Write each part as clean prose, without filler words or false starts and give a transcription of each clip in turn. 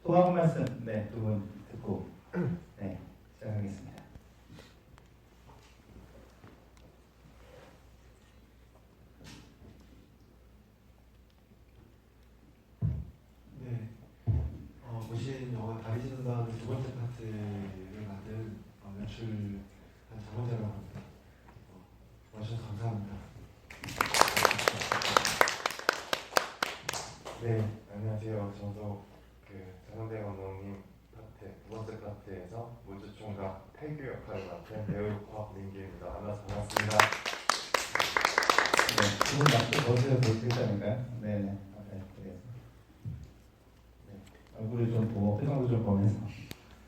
소감 말씀 네, 두 분 듣고 네, 시작하겠습니다. 네, 보신 영화 다리 찢는 다음에 두 번째 파트를 만든 연출한 장원재라고 합니다. 와주셔서 감사합니다. 네, 안녕하세요. 저도 장원재 감독님 파트, 두 번째 파트에서 우주총각 태규 역할을 맡은 배우 곽민기입니다. 만나서 반갑습니다. 네, 두분 맞고 벗으셔도 되겠다니까요. 네네. 네, 그래서 네, 얼굴을 좀 보고 표정도 좀 보면서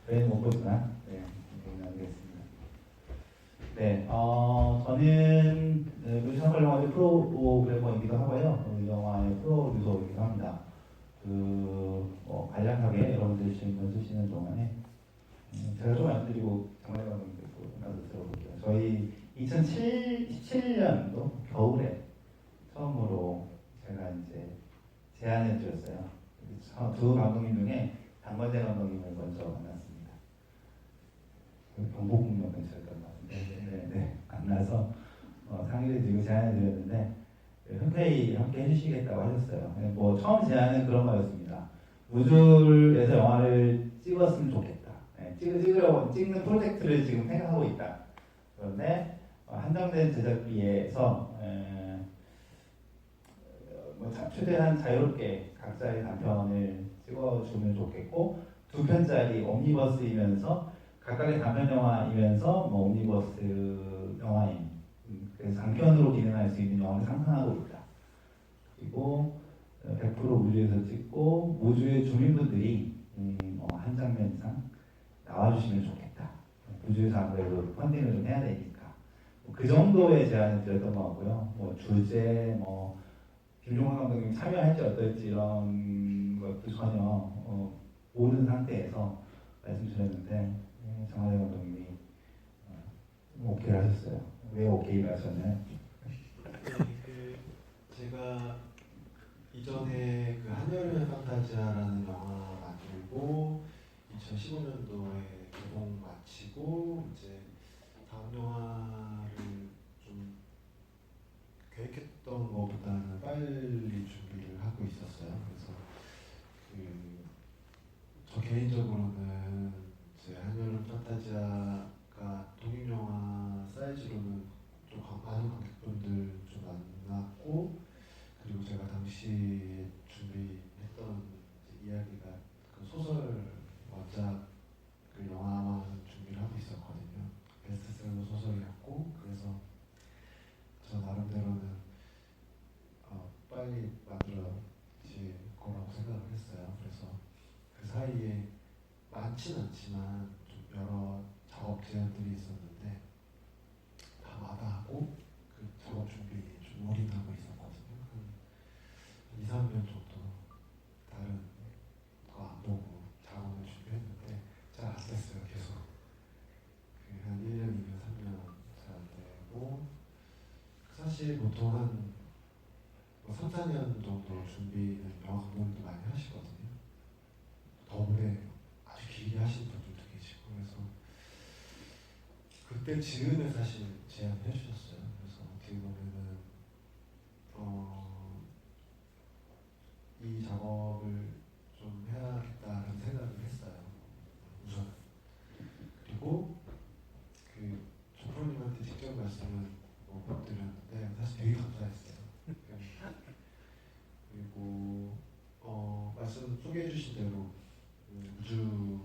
저희는 못 보지만 네, 알겠습니다. 네, 저는 뮤지컬 영화제 프로그래머이기도 하고요. 영화의 프로듀서이기도 합니다. 간략하게 여러분들이 질문 쓰시는 동안에 제가 좀 말씀드리고 장례 감독님도 나도 들어볼게요. 저희 2017년도 겨울에 처음으로 제가 이제 제안을 드렸어요. 두 감독님 중에 장건재 감독님을 먼저 만났습니다. 경복궁역 근처였던 것 같은데, 네, 만나서 상의를 드리고 제안을 드렸는데 흔쾌히 함께 해주시겠다고 하셨어요. 뭐 처음 제안은 그런 거였습니다. 우주에서 영화를 찍었으면 좋겠다. 찍으려고 찍는 프로젝트를 지금 생각하고 있다. 그런데 한정된 제작비에서 최대한 자유롭게 각자의 단편을 찍어주면 좋겠고, 두 편짜리 옴니버스이면서 각각의 단편 영화이면서 옴니버스 영화인, 그래서 장편으로 기능할 수 있는 영화를 상상하고 있다. 그리고 100% 우주에서 찍고 우주의 주민분들이 한 장면 이상 나와주시면 좋겠다. 우주에서 아무래도 펀딩을 좀 해야 되니까 그 정도의 제안을 드렸던 것 같고요. 주제, 김종환 감독님 참여할지 어떨지 이런 것도 전혀 모르는 상태에서 말씀드렸는데 장하대 감독님이 오케이를 하셨어요. 왜 오케이를 하셨나요? 네, 제가 이전에 한여름의 판타지아라는 영화 만들고 2015년도에 개봉 마치고 이제 다음 영화를 좀 계획했던 것보다는 빨리 준비를 하고 있었어요. 그래서 저 개인적으로는 이제 한여름 판타지아가 독일 영화 사이즈로는 좀 많은 관객분들 좀 만났고, 그리고 제가 당시 준비했던 이야기가 소설 원작 영화만 준비를 하고 있었거든요. 베스트셀러 소설이었고, 그래서 저 나름대로는 빨리 만들어질 거라고 생각을 했어요. 그래서 그 사이에 많지는 않지만 좀 여러 작업 제안들이 있었는데 다 마다하고 그 작업 준비에 좀 올인하고 있었거든요. 한 2, 3년 정도 다른 거 안 보고 작업을 준비했는데 잘 안 됐어요. 계속 한 1년이면 3년 잘 안 되고, 사실 보통 한 3, 4년 정도 준비는 영화 감독님도 많이 하시거든요. 더 오래 아주 길게 하시는 분들도 계시고, 그래서 그때 즈음에 사실 제안을 해주셨어요. 그래서 어떻게 보면은 이 작업을 좀 해야겠다는 생각을 했어요. 우선. 그리고 조프로님한테 직접 말씀을 못 드렸는데 사실 되게 감사했어요. 그리고 말씀 소개해 주신 대로 우주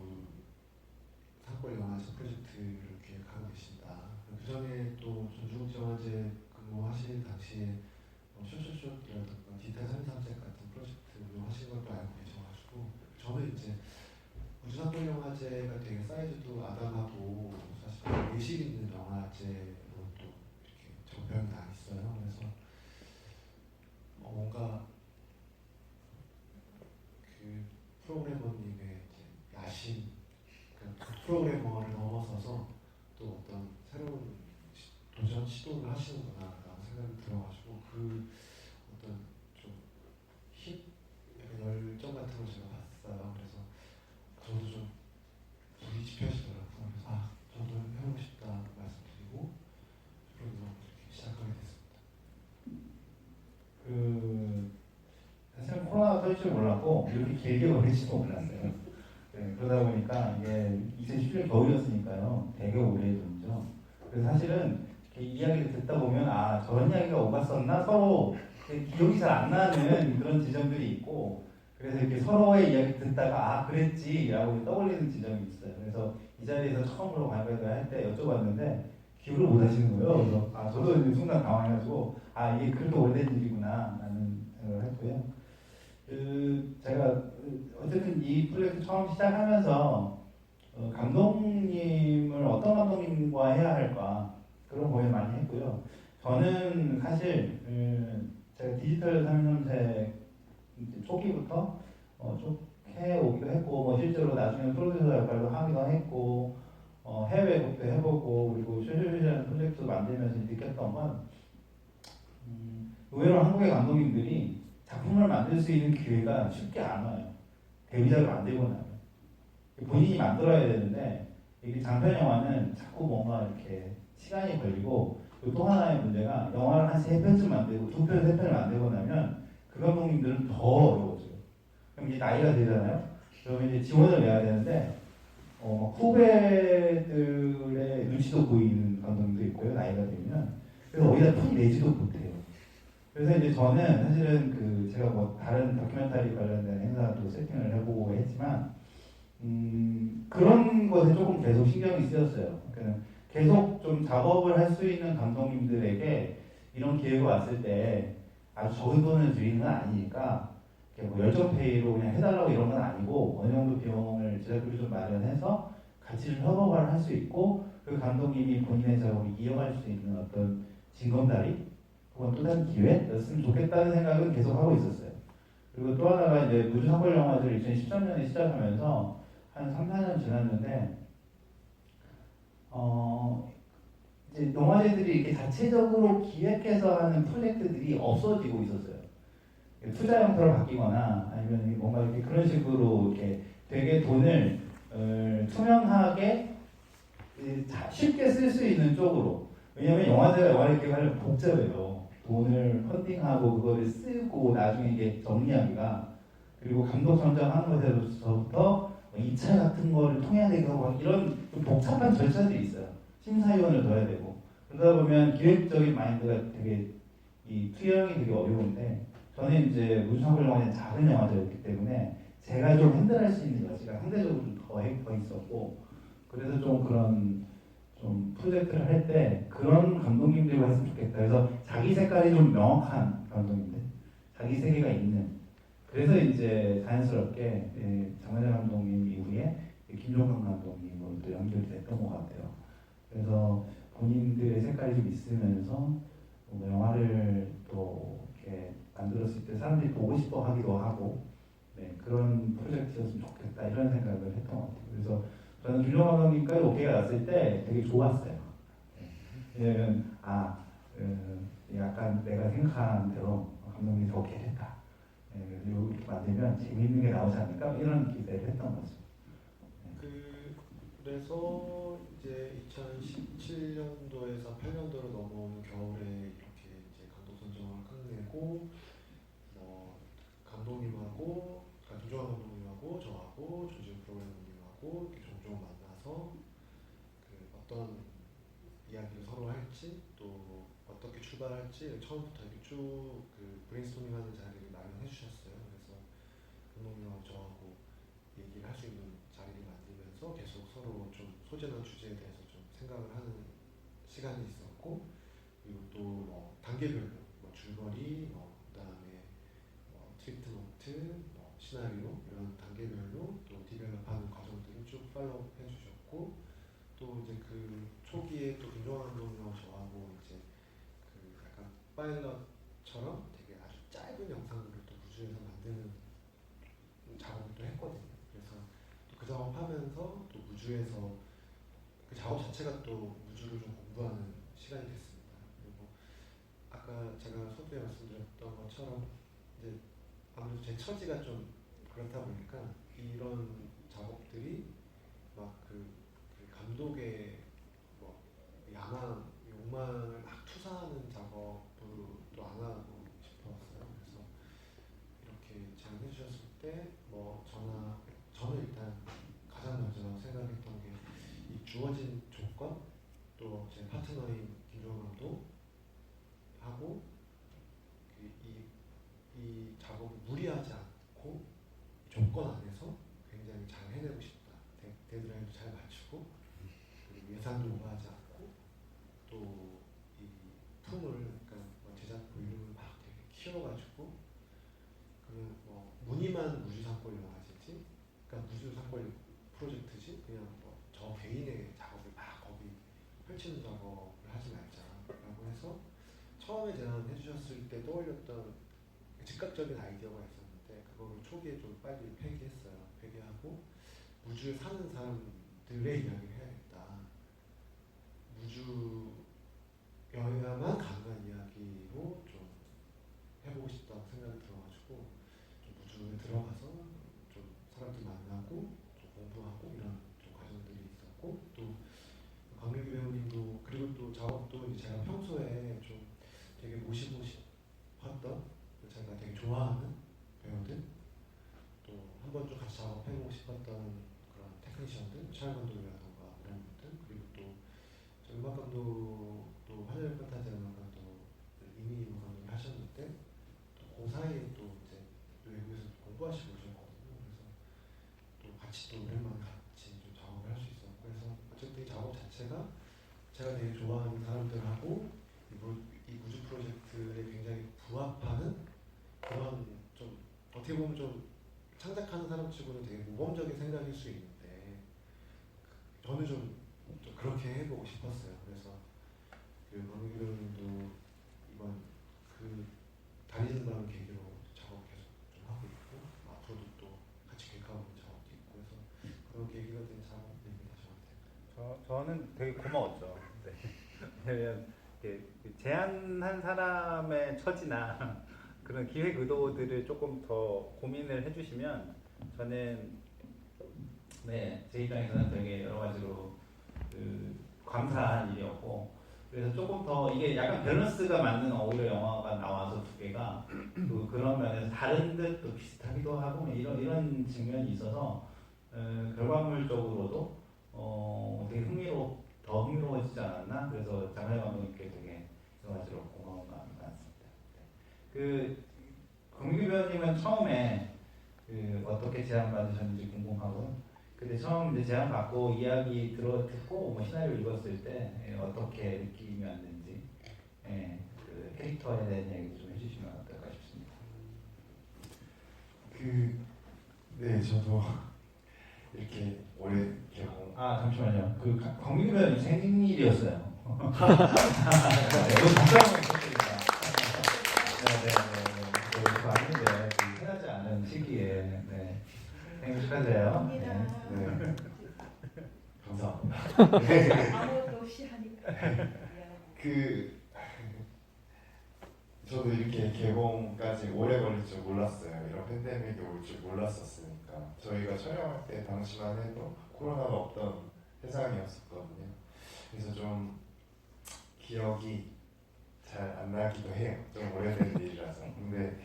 사건 영화제 프로젝트를 기획하고 계신다. 그 전에 또 전주국제영화제 근무하실 당시에 쇼쇼쇼라든가 디지털 3.3색 같은 프로젝트 운영하신 것도 알고 계셔가지고, 저는 이제 우주사건 영화제가 되게 사이즈도 아담하고 사실 의식 있는 영화제로 또 이렇게 정평이 나 있어요. 그래서 뭔가 프로그래머님의 야심, 그 프로그래머를 넘어서서 또 어떤 새로운 도전 시도를 하시는구나라는 생각이 들어가지고, 그 어떤 좀 약간 열정 같은 걸 제가 봤어요. 그래서 와갖고 이렇게 길게 걸릴지도 몰랐어요. 네, 그러다 보니까 이게 2017년 겨울이었으니까요. 되게 오래전이죠. 그래서 사실은 이렇게 이야기를 듣다 보면 아 저런 이야기가 오갔었나 서로 기억이 잘 안 나는 그런 지점들이 있고 그래서 이렇게 서로의 이야기 듣다가 아 그랬지라고 떠올리는 지점이 있어요. 그래서 이 자리에서 처음으로 관계를 할 때 여쭤봤는데 기억을 못 하시는 거예요. 그래서 아 저도 이제 순간 당황해가지고 아 이게 그렇게 오래된 일이구나라는 생각을 했고요. 제가 어쨌든 이 프로젝트 처음 시작하면서 감독님을 어떤 감독님과 해야 할까 그런 고민을 많이 했고요. 저는 사실 제가 디지털 3년제 초기부터 쭉 해오기도 했고 뭐 실제로 나중에 프로듀서 역할도 하기도 했고 해외 곡도 해보고 그리고 슈슈슈라는 프로젝트 만들면서 느꼈던 건 의외로 한국의 감독님들이 작품을 만들 수 있는 기회가 쉽게 안 와요. 데뷔작을 만들고 나면 본인이 만들어야 되는데 이게 장편 영화는 자꾸 뭔가 이렇게 시간이 걸리고 또 하나의 문제가 영화를 한 3편쯤 만들고 2편, 3편을 만들고 나면 그 감독님들은 더 어려워져요. 그럼 이제 나이가 되잖아요. 그러면 이제 지원을 내야 되는데 후배들의 눈치도 보이는 감독님도 있고요. 나이가 되면 그래서 어디다 푼 내지도 못해요. 그래서 이제 저는 사실은 제가 뭐 다른 다큐멘터리 관련된 행사도 세팅을 해보고 했지만 그런 것에 조금 계속 신경이 쓰였어요. 그러니까 계속 좀 작업을 할 수 있는 감독님들에게 이런 기회가 왔을 때 아주 적은 돈을 드리는 건 아니니까 뭐 열정페이로 그냥 해달라고 이런 건 아니고 어느 정도 비용을 제작비를 좀 마련해서 같이 좀 협업을 할 수 있고 그 감독님이 본인의 작업을 이어갈 수 있는 어떤 징검다리 혹은 또 다른 기회였으면 좋겠다는 생각은 계속 하고 있었어요. 그리고 또 하나가 이제 무주상벌 영화제를 2013년에 시작하면서 한 3, 4년 지났는데 이제 영화제들이 이렇게 자체적으로 기획해서 하는 프로젝트들이 없어지고 있었어요. 투자 형태로 바뀌거나 아니면 뭔가 이렇게 그런 식으로 이렇게 되게 돈을 투명하게 쉽게 쓸 수 있는 쪽으로. 왜냐면 영화제가 영화를 기획하려면 복잡해요. 돈을 펀딩하고 그거를 쓰고 나중에 이게 정리하기가 그리고 감독 선정하는 것에서부터 2차 같은 거를 통해야 되고 하고 이런 좀 복잡한 절차들이 있어요. 심사위원을 둬야 되고 그러다 보면 기획적인 마인드가 되게 이 투영이 되게 어려운데 저는 이제 무주상벌 영화제는 작은 영화제였기 때문에 제가 좀 핸들할 수 있는 여지가 상대적으로 좀 더 있었고 그래서 좀 그런 좀 프로젝트를 할 때 그런 감독님들과 했으면 좋겠다. 그래서 자기 색깔이 좀 명확한 감독님들, 자기 세계가 있는. 그래서 이제 자연스럽게 장만재 감독님 이후에 김종관 감독님으로 또 연결이 됐던 것 같아요. 그래서 본인들의 색깔이 좀 있으면서 뭐 영화를 또 이렇게 만들었을 때 사람들이 보고 싶어 하기도 하고 그런 프로젝트였으면 좋겠다 이런 생각을 했던 것 같아요. 그래서 저는 김종관 감독님까지 오케이가 났을 때 되게 좋았어요. 왜냐면 약간 내가 생각한 대로 감독님이 더 오케이 했다. 그리고 이렇게 만들면 재미있는 게 나오지 않을까 이런 기대를 했던 거죠. 그래서 이제 2017년도에서 8년도로 넘어오는 겨울에 이렇게 이제 감독 선정을 끝내고 감독님하고 김종환 감독님하고 저하고 조지훈 프로그래머님하고 이렇게 종종 만나서 어떤 이야기를 서로 할지 또 어떻게 출발할지 처음부터 이렇게 쭉 브레인스토밍하는 자리를 마련해 주셨어요. 그래서 감독님하고 저하고 얘기를 할 수 있는 자리를 만들면서 계속 서로 좀 소재나 주제에 대해서 좀 생각을 하는 시간이 있었고 그리고 또 단계별로 줄거리 그다음에 트리트먼트 시나리오 이런 단계별로 또 디벨롭하는 과정들을 쭉 팔로우 해주셨고 또 이제 그 초기에 또 김종환 감독님하고 저하고 이제 약간 파일럿처럼 되게 아주 짧은 영상들을 또 무주에서 만드는 작업을 또 했거든요. 그래서 또 그 작업하면서 또 무주에서 그 작업 자체가 또 무주를 좀 공부하는 시간이 됐습니다. 그리고 아까 제가 서두에 말씀드렸던 것처럼 이제 아무래도 제 처지가 좀 그렇다 보니까 이런 작업들이 막 감독의 야망, 욕망을 막 투사하는 작업도 안 하고 싶었어요. 그래서 이렇게 제안해 주셨을 때 저는 일단 가장 먼저 생각했던 게 이 주어진 조건 또 제 파트너인 김종환도 하고 이 작업을 무리하지 않고 조건 안에서 굉장히 잘 해내고 싶다. 데드라인도 잘 맞추고 그리고 예산도 오버하지 않고 또 이 품을 그러니까 제작 볼륨을 막 되게 키워가지고 그러면 무늬만 무주상권 영화제지, 그러니까 무주상권 프로젝트지 그냥 저 개인의 작업을 막 거기 펼치는 작업을 하지 말자라고 해서 처음에 제안해주셨을 때 떠올렸던 즉각적인 아이디어가 있었는데 그거를 초기에 좀 빨리 폐기했어요. 폐기하고 무주에 사는 사람들의 이야기를 해야겠다. 무주여야만 가능한 이야기로 좀 해보고 싶다고 생각이 들어가지고 좀 무주에 들어가서 좀 사람들 만나고 좀 공부하고 이런 좀 과정들이 있었고 또 강민규 배우님도 그리고 또 작업도 이제 제가 평소에 좀 되게 모시고 싶었던 제가 되게 좋아하는 배우들 또 한 번 좀 같이 작업해보고 싶었던 그런 테크니션들 촬영 감독이라던가 이런 분들 그리고 또 저 음악 감독도 하늘 판타지 음악 감독 이미 음악 감독이 하셨는데 또 그 사이에 또 이제 외국에서 공부하시고 오셨거든요. 그래서 또 같이 또 오랜만에 같이 좀 작업을 할 수 있었고 그래서 어쨌든 이 작업 자체가 제가 되게 좋아하는 사람들하고 이 무주 프로젝트에 굉장히 부합하는 그런 좀 어떻게 보면 좀 창작하는 사람치고는 되게 모범적인 생각일 수 있는데 저는 좀 그렇게 해보고 싶었어요. 그래서 그 권은기 배우님도 이번 그 다리는 밤을 계기로 작업 계속 좀 하고 있고 앞으로도 또 같이 계획하고 있는 작업도 있고 그래서 그런 계기가 된 작업입니다. 저한테. 저는 되게 고마웠죠. 네. 왜냐면 제안한 사람의 처지나 그런 기획 의도들을 조금 더 고민을 해주시면 저는 제 입장에서는 되게 여러 가지로 감사한 일이었고 그래서 조금 더 이게 약간 밸런스가 맞는 오히려 영화가 나와서 두 개가 그런 면에서 다른 듯 또 비슷하기도 하고 이런 측면이 있어서 결과물적으로도 되게 더 흥미로워지지 않았나? 그래서 장하영 감독님께 되게 여러 가지로 고마운 마음이 많습니다. 권민규 배우님은 처음에 어떻게 제안 받으셨는지 궁금하고, 근데 처음 이제 제안 받고 이야기 듣고 뭐 시나리오 읽었을 때 어떻게 느낌이 왔는지, 그 캐릭터에 대한 이야기 좀 해주시면 어떨까 싶습니다. 네, 저도 이렇게 올해 개봉. 잠시만요. 권민규 배우님 생일이었어요. 너무 걱정하고 있었으니까. 왔는데 흔하지 않은 시기에 생일 축하드려요. 네. 감사합니다. 아무것도 없이 하니까. 저도 이렇게 개봉까지 오래 걸릴 줄 몰랐어요. 이런 팬데믹이 올 줄 몰랐었으니까. 저희가 촬영할 때 당시만 해도 코로나가 없던 세상이었었거든요. 그래서 좀 기억이 잘 안 나기도 해요. 좀 오래된 일이라서. 근데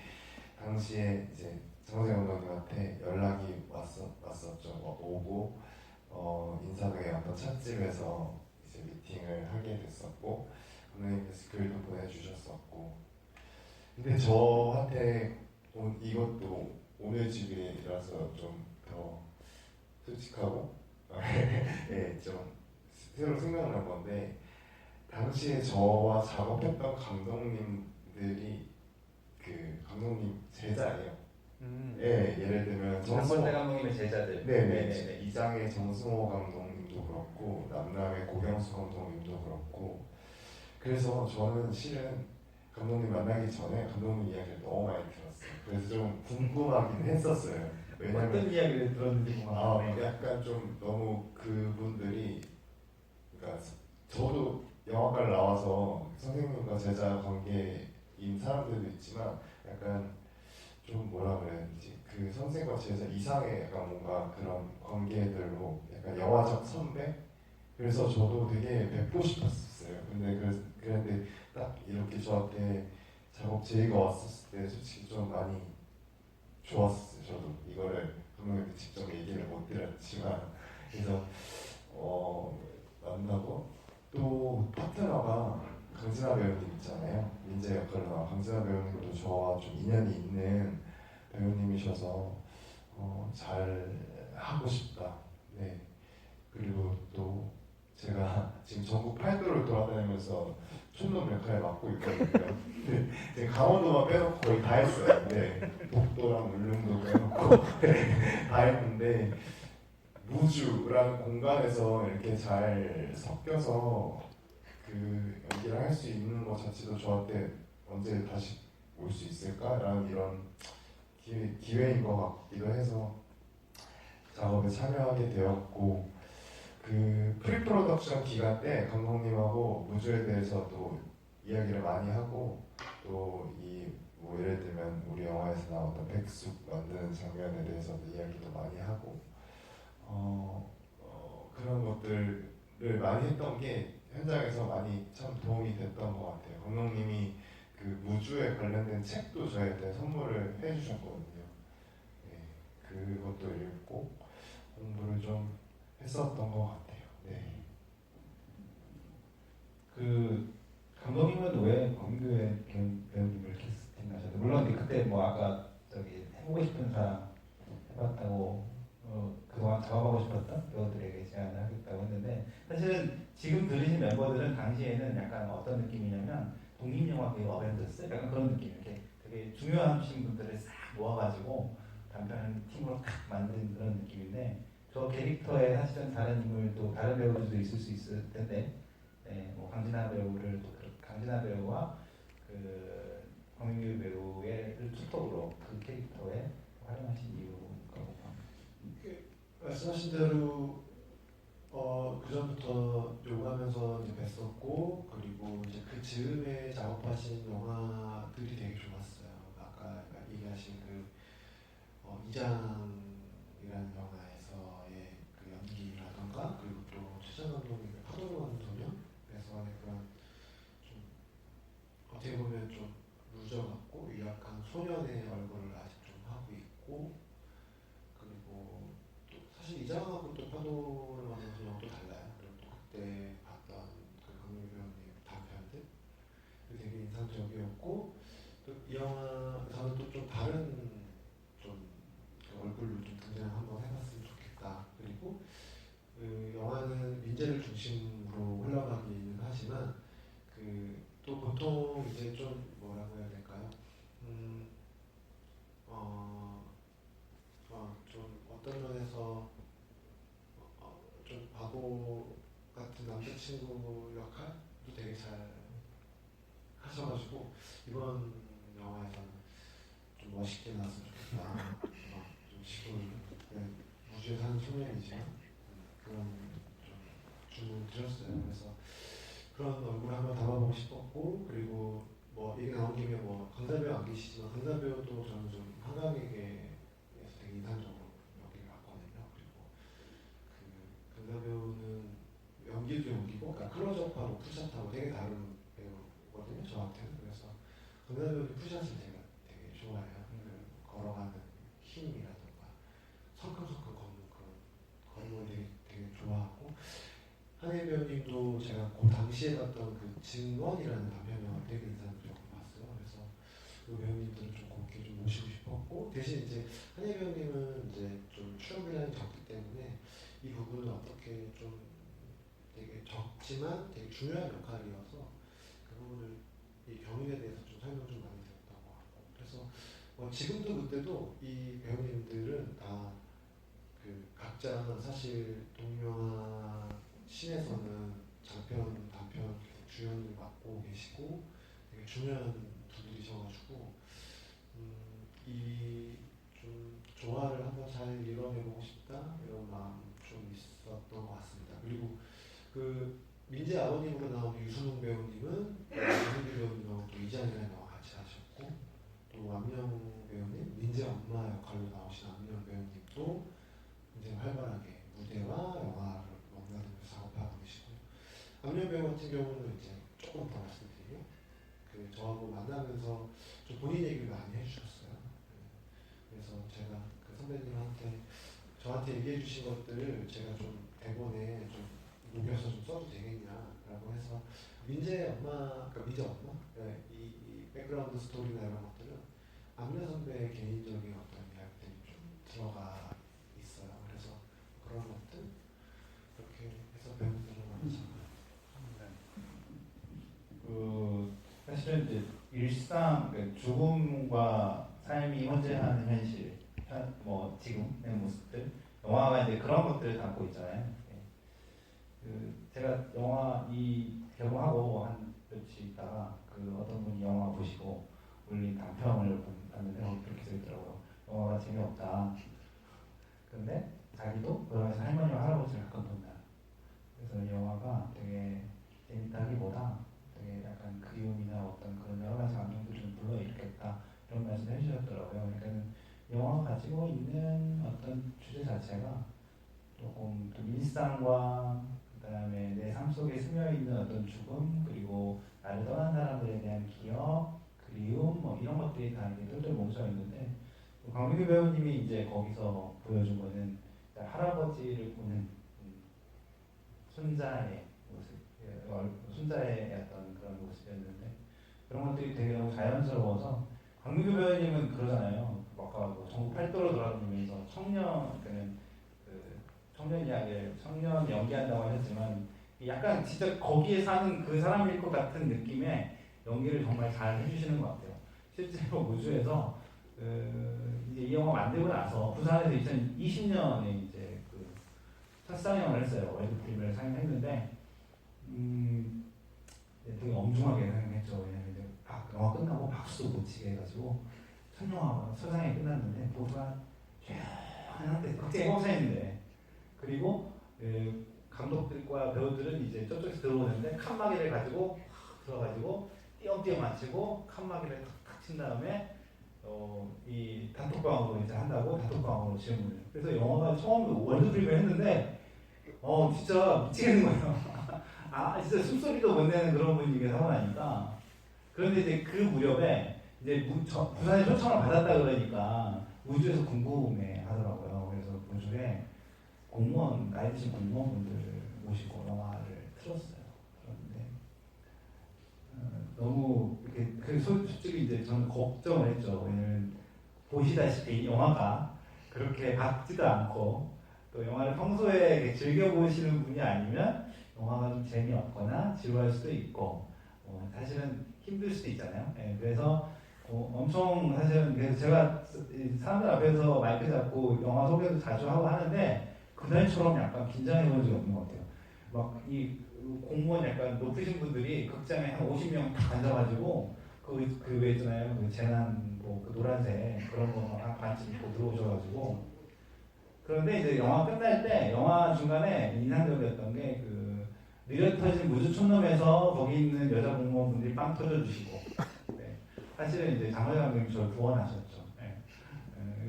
당시에 이제 정세 감독님한테 연락이 왔었죠. 오고 인사동의 어떤 찻집에서 이제 미팅을 하게 됐었고 감독님께서 글도 보내주셨었고 근데 저한테 이것도 오늘 집이라서 좀 더 솔직하고 좀 새로 생각난 건데 당시에 저와 작업했던 감독님들이 그 감독님 제자예요. 예를 들면 장건대 감독님의 제자들. 네네. 이장의 정승호 감독님도 그렇고 남남의 고경수 감독님도 그렇고 그래서 저는 실은 감독님 만나기 전에 감독님 이야기를 너무 많이 들었어요. 그래서 좀 궁금하긴 했었어요. 왜냐면 어떤 이야기를 들었는지 궁금하네요. 약간 좀 너무 그분들이 그러니까 저도 영화과를 나와서 선생님과 제자 관계인 사람들도 있지만 약간 좀 뭐라 그래야 되지? 그 선생과 제자 이상의 약간 뭔가 그런 관계들로 약간 영화적 선배? 그래서 저도 되게 뵙고 싶었어요. 그런데 딱 이렇게 저한테 작업 제의가 왔었을 때 솔직히 좀 많이 좋았어요. 저도 이거를 감독님한테 직접 얘기를 못 드렸지만 그래서 만나고 또 파트너가 강진아 배우님 있잖아요. 민재 역할로 나온 강진아 배우님도 저와 좀 인연이 있는 배우님이셔서 잘 하고 싶다. 네. 그리고 또 제가 지금 전국 8도를 돌아다니면서 촌놈 역할을 맡고 있거든요. 네. 지금 강원도만 빼놓고 거의 다 했어요. 네. 독도랑 울릉도 빼놓고 다 했는데 무주라는 공간에서 이렇게 잘 섞여서 그 연기를 할 수 있는 것 자체도 저한테 언제 다시 올 수 있을까라는 이런 기회인 것 같기도 해서 작업에 참여하게 되었고 그 프리프로덕션 기간 때 감독님하고 무주에 대해서도 이야기를 많이 하고 또 이 뭐 예를 들면 우리 영화에서 나왔던 백숙 만드는 장면에 대해서도 이야기도 많이 하고 그런 것들을 많이 했던 게 현장에서 많이 참 도움이 됐던 것 같아요. 감독님이 그 무주에 관련된 책도 저희한테 선물을 해주셨거든요. 네, 그것도 읽고 공부를 좀 했었던 것 같아요. 네. 그 감독님은 왜 광교의 배우님을 캐스팅하셨어요? 물론 그때 뭐 아까 저기 해보고 싶은 사람 해봤다고 그동안 작업하고 싶었던 배우들에게 제안을 하겠다고 했는데 사실은 지금 들으신 멤버들은 당시에는 약간 어떤 느낌이냐면 독립영화 배우 어벤져스 약간 그런 느낌 이렇게 되게 중요하신 분들을 싹 모아가지고 단편 팀으로 탁 만든 그런 느낌인데 저 캐릭터에 사실은 다른 인물도 다른 배우들도 있을 수 있을 텐데 네, 뭐 강진아 배우를 또 강진아 배우와 그 황민규 배우의 투톱으로 그 캐릭터에 활용하신 이유가 뭐가? 말씀하신 대로 그 전부터 요구하면서 이제 뵀었고 그리고 이제 그 즈음에 작업하신 영화들이 되게 좋았어요. 아까 얘기하신 그 이장이라는 영화에서의 그 연기라던가 그리고 또 최정 감독님의 파도로 가는 소녀에서의 그런 좀 어떻게 보면 좀 루저 같고 유약한 소년의 얼굴을 아직 좀 하고 있고 그리고 또 사실 이장하고 또 파도를 만난 소녀도 달라요. 그리고 또 그때 봤던 그 강민규 배우님 단편들 되게 인상적이었고 또 이 영화에서는 또 좀 다른 좀 얼굴로 좀 등장을 한번 해봤으면 좋겠다. 그리고 그 영화는 민재를 중심으로 흘러가기는 하지만 그 또 보통 이제 좀 뭐라고 해야 될까요? 좀 어떤 면에서 좀 바보 같은 남자친구 역할도 되게 잘 하셔가지고 이번 영화에서는 좀 멋있게 나왔으면 좋겠다. 좀 시골 무주에 사는 소년이지만 그런 좀 주문 드렸어요. 그래서 그런 얼굴 한번 담아보고 싶었고 그리고 뭐 얘기 나온 김에 뭐 강사배우 안 계시지만 강사배우도 저는 좀 한강에게에서 되게 인상적으로 연기를 봤거든요. 그리고 그 강사배우는 연기도 연기고 그러니까 클로즈업하고 풀샷하고 되게 다른 배우거든요. 저한테는. 그래서 강사배우는 풀샷을 제가 되게 좋아해요. 그 걸어가는 힘이라든가 성큼성큼 걷는 그런 걸음을 되게 좋아하고 한혜 배우님도 제가 그 당시에 봤던 그 증언이라는 단편 영화를 되게 인상적으로 봤어요. 그래서 그 배우님들을 좀 곱게 좀 모시고 싶었고 대신 이제 한혜 배우님은 이제 좀 출연 분량이 적기 때문에 이 부분을 어떻게 좀 되게 적지만 되게 중요한 역할이어서 그 부분을 이 경위에 대해서 좀 설명 좀 많이 드렸던 것 같고 그래서 지금도 그때도 이 배우님들은 다 그 각자 사실 동명화 신에서는 장편, 단편 주연을 맡고 계시고 되게 중요한 분들이셔가지고 이 좀 조화를 한번 잘 이뤄내보고 싶다 이런 마음 좀 있었던 것 같습니다. 그리고 그 민재 아버님으로 나온 유승훈 배우님은 김민규 배우님하고 또 이장이라는 영화 같이 하셨고 또 안녕 배우님 민재 엄마 역할로 나오신 안녕 배우님도 굉장히 활발하게 무대와 영화를 넘나들면서 작업하고 계시고요. 안녕 배우 같은 경우는 이제 조금 더 말씀드리면 그 저하고 만나면서 좀 본인 얘기를 많이 해주셨어요. 그래서 제가 그 선배님한테 저한테 얘기해 주신 것들을 제가 좀 대본에 좀 녹여서 좀 써도 되겠냐라고 해서 민재 엄마, 그러니까 민재 엄마, 네, 이 백그라운드 스토리나 이런 것들은 안면 선배의 개인적인 어떤 이야기들이 좀 들어가 있어요. 그래서 그런 것들 그렇게 해서 배우들을 많이 그 사실은 이제 일상 그 죽음과 삶이 혼재하는 현실, 뭐 지금의 모습들, 영화가 이제 그런 것들을 담고 있잖아요. 그 제가 영화 이 개봉하고 한 며칠 있다가 그 어떤 분이 영화 보시고 올린 단평을 봤는데 그렇게 써 있더라고요. 영화가 재미없다. 근데 자기도 그러면서 할머니와 할아버지를 가끔 본다. 그래서 이 영화가 되게 재밌다기보다 되게 약간 그리움이나 어떤 그런 여러 가지 감정들을 좀 불러일으켰다 이런 말씀을 해주셨더라고요. 그러니까 영화가 가지고 있는 어떤 주제 자체가 조금 좀 일상과 그다음에 내 삶 속에 스며 있는 어떤 죽음 그리고 나를 떠난 사람들에 대한 기억, 그리움 뭐 이런 것들이 다 이렇게 똘똘 뭉쳐 있는데 강민규 배우님이 이제 거기서 보여준 거는 할아버지를 보는 손자의 모습, 손자의 어떤 그런 모습이었는데 그런 것들이 되게 너무 자연스러워서 강민규 배우님은 그러잖아요. 아까 뭐 전국 팔도로 돌아다니면서 청년 청년 이야기를 청년 연기한다고 하셨지만 약간 진짜 거기에 사는 그 사람일 것 같은 느낌의 연기를 정말 잘 해주시는 것 같아요. 실제로 무주에서 이제 이 영화 만들고 나서 부산에서 2020년에 이제 그 첫 상영을 했어요. 월드 프리미어를 상영했는데 되게 엄중하게 상영했죠. 왜냐면 이제 영화 끝나고 박수도 못 치게 해가지고 첫 영화가 서상에 끝났는데 보수가 조용한데 갑자기 멈춰있는데 그리고 감독들과 배우들은 이제 저쪽에서 들어오는데 칸막이를 가지고 들어가지고 띄엄띄엄 맞추고 칸막이를 탁탁 친 다음에 이 단톡방으로 이제 한다고 단톡방으로 질문을. 그래서 영화가 처음 월드 프리미어 했는데 진짜 미치겠는 거예요. 진짜 숨소리도 못 내는 그런 분위기가 하고 나니까. 그런데 이제 그 무렵에 이제 부산에 초청을 받았다 그러니까 우주에서 궁금해 하더라고요. 그래서 우주에 공무원, 나이 드신 공무원분들을 모시고 영화를 틀었어요. 그런데 너무 이렇게 솔직히 이제 저는 걱정을 했죠. 왜냐면 보시다시피 영화가 그렇게 밝지도 않고 또 영화를 평소에 즐겨 보시는 분이 아니면 영화가 좀 재미없거나 지루할 수도 있고 사실은 힘들 수도 있잖아요. 그래서 엄청 사실은 그래서 제가 사람들 앞에서 마이크 잡고 영화 소개도 자주 하고 하는데 그날처럼 약간 긴장해 본 적이 없는 것 같아요. 막 이 공무원 약간 높으신 분들이 극장에 한 50명 딱 앉아가지고 그 있잖아요. 그 재난 그 노란색 그런 거한 반쯤 입고 들어오셔가지고 그런데 이제 영화 끝날 때 영화 중간에 인상적이었던 게 느려터진 무주 촌놈에서 거기 있는 여자 공무원분들이 빵 터져주시고 사실은 이제 장호영 감독님이 저를 구원하셨죠.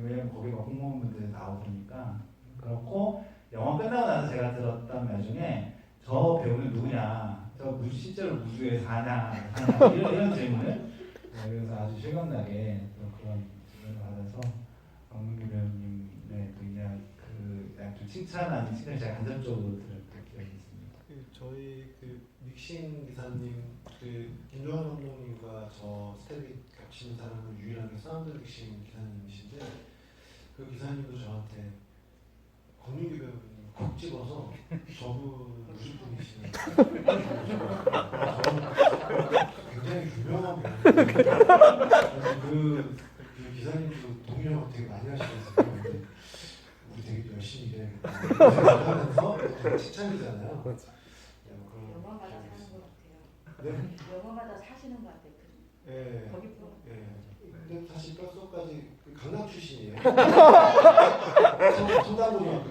왜냐면 거기가 공무원분들 나오니까 그렇고 영화 끝나고 나서 제가 들었던 말 중에 저 배우는 누구냐, 실제로 무주에 사냐 이런 질문을 그래서 아주 실감나게 그런 질문을 받아서 강민규 배우님의 좀 칭찬 아닌 칭찬을 제가 간접적으로 들었던 기억이 있습니다. 저희 믹싱 기사님 김종환 감독님과 저 스텝이 겹치는 사람은 유일하게 사운드 믹싱 기사님이신데 그 기사님도 저한테 권민규 배우님 콕 집어서 저분 무슨 분이시냐고 굉장히 유명한 배우예요. 그 기사님도 동료하고 되게 많이 하시면서 우리 되게 열심히 일해야겠다 하면서 칭찬이잖아요. 영화마다 사는 것 같아요. 네? 영화마다 사시는 것 같아요. 예. 거기 프로. 예. 근데 다시 뼛속까지 강남 출신이에요. 청담고등학교.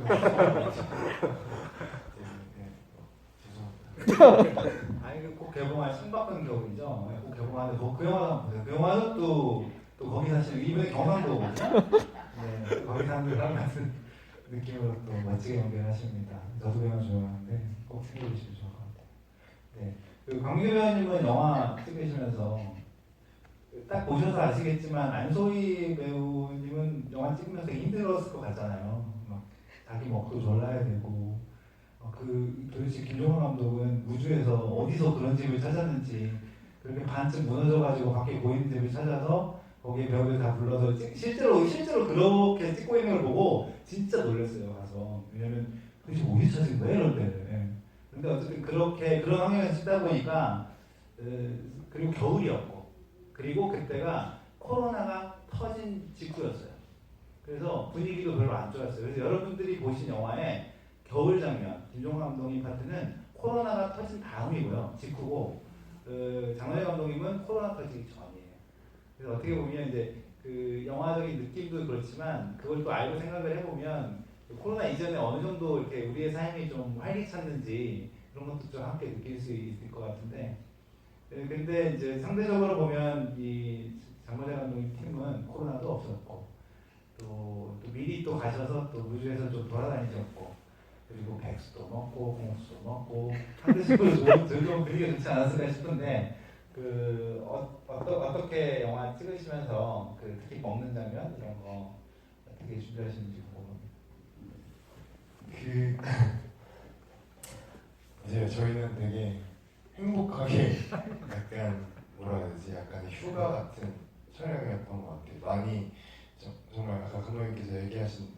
죄송합니다. 아니 꼭 개봉할 신박한 겨울이죠. 꼭 개봉하는데 그 영화도 보세요. 그 영화도 또 거기 사시는 이분이 경상도거든요. 네, 거기 사는 사람 같은 느낌으로 또 멋지게 연기하십니다. 저도 그 영화 좋아하는데 꼭 챙겨주시면 좋을 것 같아요. 네, 강민규 배우님은 영화 찍으시면서 딱 보셔서 아시겠지만 안소희 배우님은 영화 찍으면서 되게 힘들었을 것 같잖아요. 막 자기 먹도 졸라야 되고 도대체 김종원 감독은 우주에서 어디서 그런 집을 찾았는지 그렇게 반쯤 무너져가지고 밖에 보이는 집을 찾아서 거기에 배우들 다 불러서 실제로 그렇게 찍고 있는 걸 보고 진짜 놀랐어요. 가서. 왜냐면 도대체 어디서 찾은 거야 이런 데를. 근데 어쨌든 그렇게 그런 환경에서 찍다 보니까 그리고 겨울이었고 그리고 그때가 코로나가 터진 직후였어요. 그래서 분위기도 별로 안 좋았어요. 그래서 여러분들이 보신 영화의 겨울 장면, 김종환 감독님 파트는 코로나가 터진 다음이고요. 직후고 장원영 감독님은 코로나 터지기 전이에요. 그래서 어떻게 보면 이제 그 영화적인 느낌도 그렇지만 그걸 또 알고 생각을 해보면 코로나 이전에 어느 정도 이렇게 우리의 삶이 좀 활기찼는지 그런 것도 좀 함께 느낄 수 있을 것 같은데 근데 이제 상대적으로 보면 이 장원영 감독님 팀은 코로나도 없었고 또 미리 또 가셔서 또 우주에서 좀 돌아다니셨고 그리고 백수도 먹고 공수도 먹고 상대적으로 좀 분위기가 좋지 않았을까 싶은데 어떻게 영화 찍으시면서 특히 먹는 장면 이런 거 어떻게 준비하시는지 궁금합니다. 이제 저희는 되게 행복하게 약간 뭐라 해야 되지? 약간 휴가 같은 촬영이었던 것 같아요. 많이 정말 아까 감독님께서 얘기하신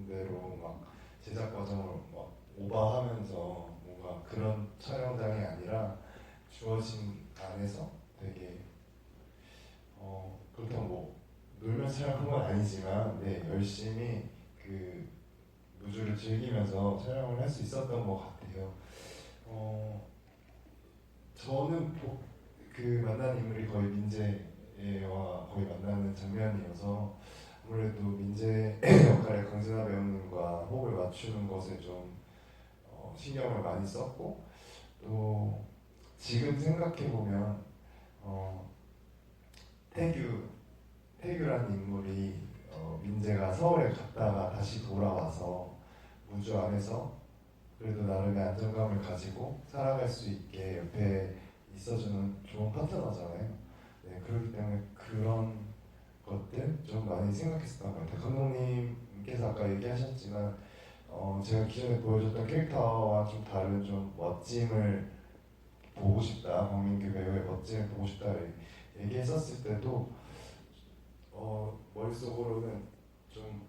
대로 막 제작 과정을 막 오버하면서 뭔가 그런 촬영장이 아니라 주어진 안에서 되게 그렇다고 뭐 놀면서 촬영한 건 아니지만 열심히 그 무주를 즐기면서 촬영을 할 수 있었던 것 같아요. 저는 그 만나는 인물이 거의 민재와 거의 만나는 장면이어서 아무래도 민재 역할의 강진아 배우님과 호흡을 맞추는 것에 좀 신경을 많이 썼고 또 지금 생각해 보면 태규라는 인물이 민재가 서울에 갔다가 다시 돌아와서 무주 안에서 그래도 나름의 안정감을 가지고 살아갈 수 있게 옆에 있어주는 좋은 파트너잖아요. 네, 그렇기 때문에 그런 것들 좀 많이 생각했었던 것 같아요. 감독님께서 아까 얘기하셨지만 제가 기존에 보여줬던 캐릭터와 좀 다른 좀 멋짐을 보고 싶다, 박민규 배우의 멋짐을 보고 싶다 얘기했었을 때도 머릿속으로는 좀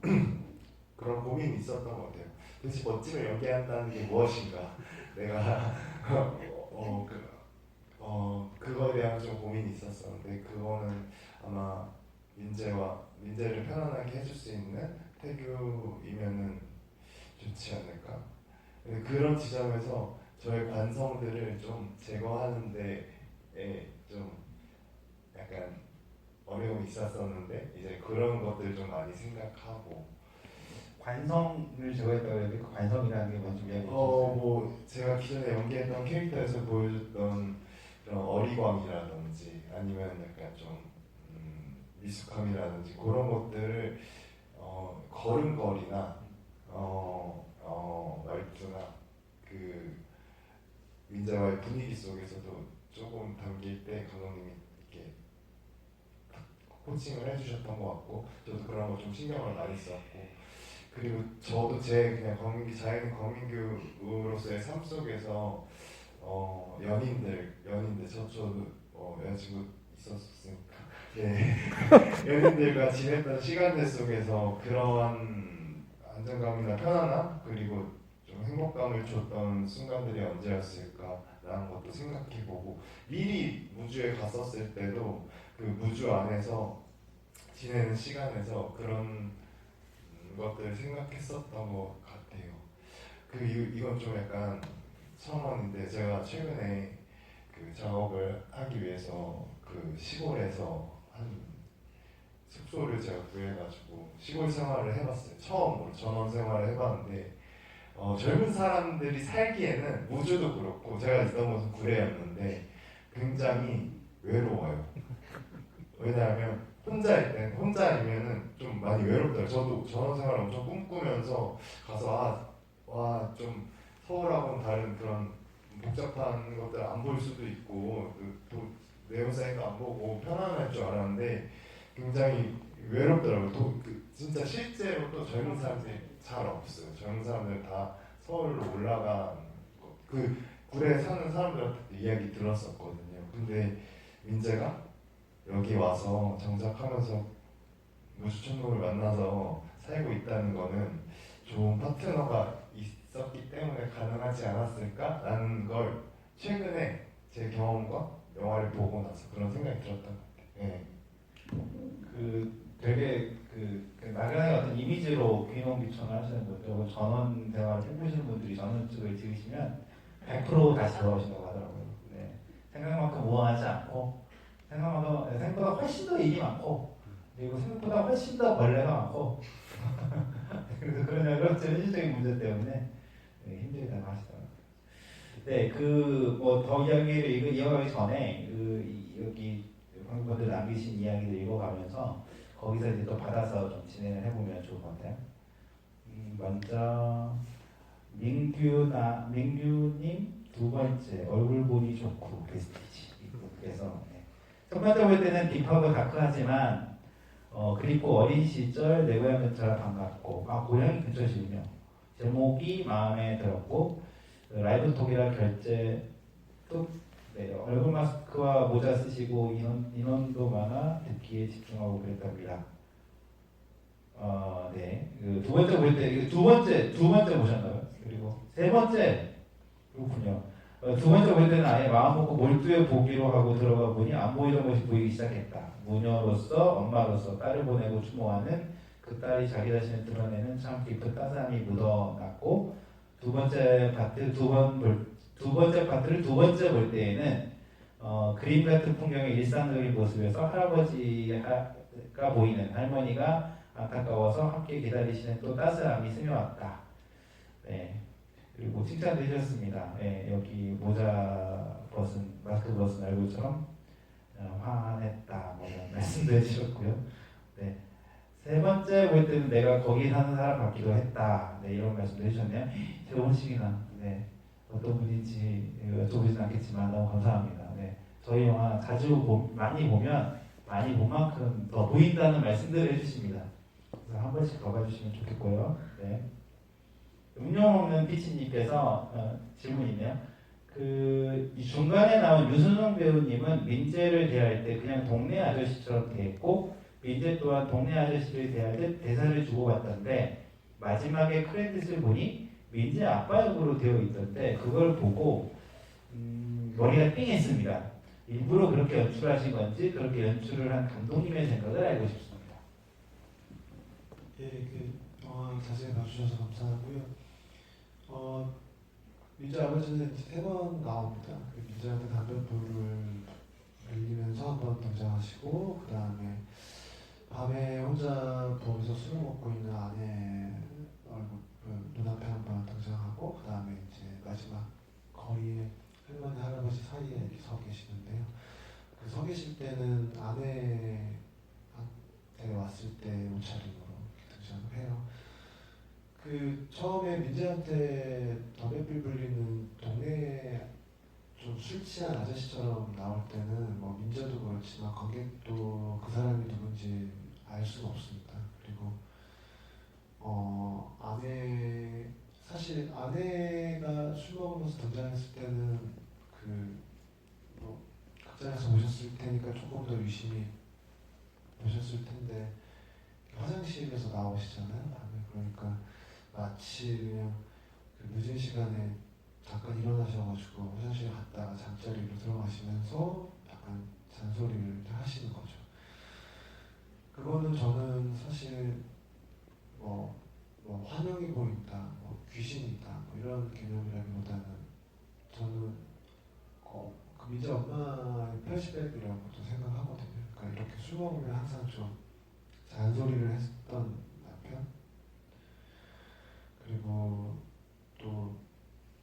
그런 고민이 있었던 것 같아요. 도대체 멋짐을 연기한다는 게 무엇인가? 내가 그거에 대한 좀 고민이 있었었는데 그거는 아마 민재를 편안하게 해줄 수 있는 태규이면은 좋지 않을까. 그런 지점에서 저의 관성들을 좀 제거하는 데에 좀 약간 어려움이 있었었는데 이제 그런 것들 좀 많이 생각하고 관성을 제거했다고 해야 될까? 관성이라는 게 뭔지 이야기해 주세요. 뭐 제가 기존에 연기했던 캐릭터에서 보여줬던 그런 어리광이라든지 아니면 약간 좀 미숙함이라든지 그런 것들을 걸음걸이나 말투나 그 민재와의 분위기 속에서도 조금 담길 때 감독님이 이렇게 코칭을 해주셨던 것 같고 저도 그런 거 좀 신경을 많이 썼고 그리고 저도 제 그냥 자연인 광민규로서의 삶 속에서 연인들 저도 여자친구 있었으니까 네 연인들과 지냈던 시간들 속에서 그러한 안정감이나 편안함 그리고 좀 행복감을 줬던 순간들이 언제였을까라는 것도 생각해보고 미리 무주에 갔었을 때도 그 무주 안에서 지내는 시간에서 그런 것들을 생각했었던 것 같아요. 이건 좀 약간 첨언인데 제가 최근에 그 작업을 하기 위해서 그 시골에서 한 숙소를 제가 구해가지고 시골 생활을 해봤어요. 처음으로 전원 생활을 해봤는데 젊은 사람들이 살기에는 무주도 그렇고 제가 있던 곳은 구례였는데 굉장히 외로워요. 왜냐하면 혼자이면은 좀 많이 외롭더라고요. 저도 전원생활 엄청 꿈꾸면서 가서 좀 서울하고는 다른 그런 복잡한 것들 안 볼 수도 있고 또 내용 사이도 안 보고 편안할 줄 알았는데 굉장히 외롭더라고요. 진짜 실제로 또 젊은 사람들이 잘 없어요. 젊은 사람들 다 서울로 올라간 그 굴에 사는 사람들한테 이야기 들었었거든요. 근데 민재가 여기 와서 정착하면서 무주천국을 만나서 살고 있다는 거는 좋은 파트너가 있었기 때문에 가능하지 않았을까라는 걸 최근에 제 경험과 영화를 보고 나서 그런 생각이 들었던 것 같아요. 네. 되게 막연하게 어떤 이미지로 귀농 귀촌을 하시는 거죠. 전원 대화를 해보시는 분들이 전원집을 지으시면 100% 다시 돌아오신다고 하더라고요. 네. 생각만큼 우아하지 않고 생각보다 훨씬 더 일이 많고 그리고 생각보다 훨씬 더 벌레가 많고 그래서 그런 여러 현실적인 문제 때문에 힘들다고 하시더라고요. 네, 더 이야기를 이어가기 전에 여기 관계분들 남기신 이야기를 읽어가면서 거기서 이제 또 받아서 좀 진행을 해보면 좋을 것 같아요. 먼저 민규님 두 번째 얼굴 보기 좋고 베스티지 이분께서 첫 번째 볼 때는 딥하고 다크하지만 그리고 어린 시절 내 고향 근처라 반갑고 고향이 근처시군요. 제목이 마음에 들었고 라이브 톡이라 결제 또 네, 얼굴 마스크와 모자 쓰시고 인원도 많아 듣기에 집중하고 그랬답니다. 네. 두 번째 볼 때, 두 번째 보셨나요? 그리고 세 번째, 그렇군요. 두 번째 볼 때는 아예 마음 먹고 몰두해 보기로 하고 들어가 보니 안 보이던 것이 보이기 시작했다. 무녀로서, 엄마로서 딸을 보내고 추모하는 그 딸이 자기 자신을 드러내는 참 깊은 따스함이 묻어났고, 두 번째 파트를 두 번째 볼 때에는 그림 같은 풍경의 일상적인 모습에서 할아버지가 보이는 할머니가 안타까워서 함께 기다리시는 또 따스함이 스며왔다. 네. 그리고 칭찬도 해주셨습니다. 네, 여기 마스크 벗은 얼굴처럼 화냈다. 뭐 이런 말씀도 해주셨고요. 네. 세 번째 볼 때는 내가 거기 사는 사람 같기도 했다. 네, 이런 말씀도 해주셨네요. 결혼식이나 네, 어떤 분인지 여쭤보지는 않겠지만 너무 감사합니다. 네, 저희 영화 많이 보면 많이 본 만큼 더 보인다는 말씀들을 해주십니다. 그래서 한 번씩 더 봐주시면 좋겠고요. 네. 음용 없는 피치님께서 질문이 있네요. 이 중간에 나온 유순용 배우님은 민재를 대할 때 그냥 동네 아저씨처럼 대했고 민재 또한 동네 아저씨를 대할 때 대사를 주고받던데 마지막에 크레딧을 보니 민재 아빠 역으로 되어 있던데 그걸 보고 머리가 띵했습니다. 일부러 그렇게 연출하신 건지 그렇게 연출을 한 감독님의 생각을 알고 싶습니다. 예, 자세히 봐주셔서 감사하고요. 민재 아버지는 3번 나옵니다. 민재한테 담배불을 흘리면서 한 번 등장하시고 그 다음에 밤에 혼자 부엌에서 술을 먹고 있는 아내 얼굴 눈앞에 한 번 등장하고 그 다음에 이제 마지막 거리에 할머니 할아버지 사이에 이렇게 서 계시는데요. 그 서 계실 때는 아내한테 왔을 때 옷차림으로 등장을 해요. 처음에 민재한테 담배불 불리는 동네 좀 술 취한 아저씨처럼 나올 때는 뭐 민재도 그렇지만 관객도 그 사람이 누군지 알 수는 없습니다. 그리고 사실 아내가 술 먹으면서 등장했을 때는 극장에서 보셨을 테니까 조금 더 유심히 보셨을 텐데 화장실에서 나오시잖아요. 밤에. 그러니까 마치 그냥 늦은 시간에 잠깐 일어나셔가지고 화장실 갔다가 잠자리로 들어가시면서 약간 잔소리를 하시는 거죠. 그거는 저는 사실 환영이 보인다, 귀신이 있다 이런 개념이라기보다는 저는 그 민재 엄마의 플래시백이라고도 생각하거든요. 그러니까 이렇게 술 먹으면 항상 좀 잔소리를 했던 남편. 그리고 또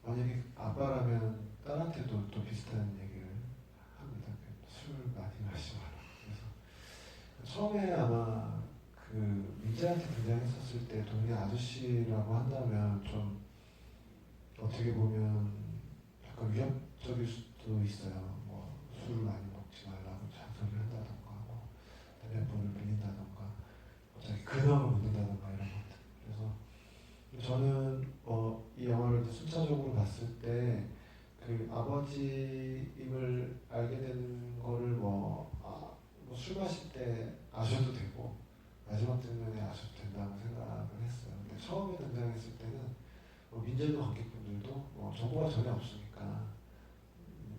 만약에 아빠라면 딸한테도 또 비슷한 얘기를 합니다. 술 많이 마시지 마라. 그래서 처음에 아마 민재한테 등장했었을 때 동네 아저씨라고 한다면 좀 어떻게 보면 약간 위협적일 수도 있어요. 술을 많이 먹지 말고 근황을 묻는다든가 이런 것들. 그래서 저는 이 영화를 순차적으로 봤을 때 그 아버지임을 알게 되는 거를 술 마실 때 아셔도 되고 마지막 장면에 아셔도 된다고 생각을 했어요. 근데 처음에 등장했을 때는 민재도 관객분들도 정보가 전혀 없으니까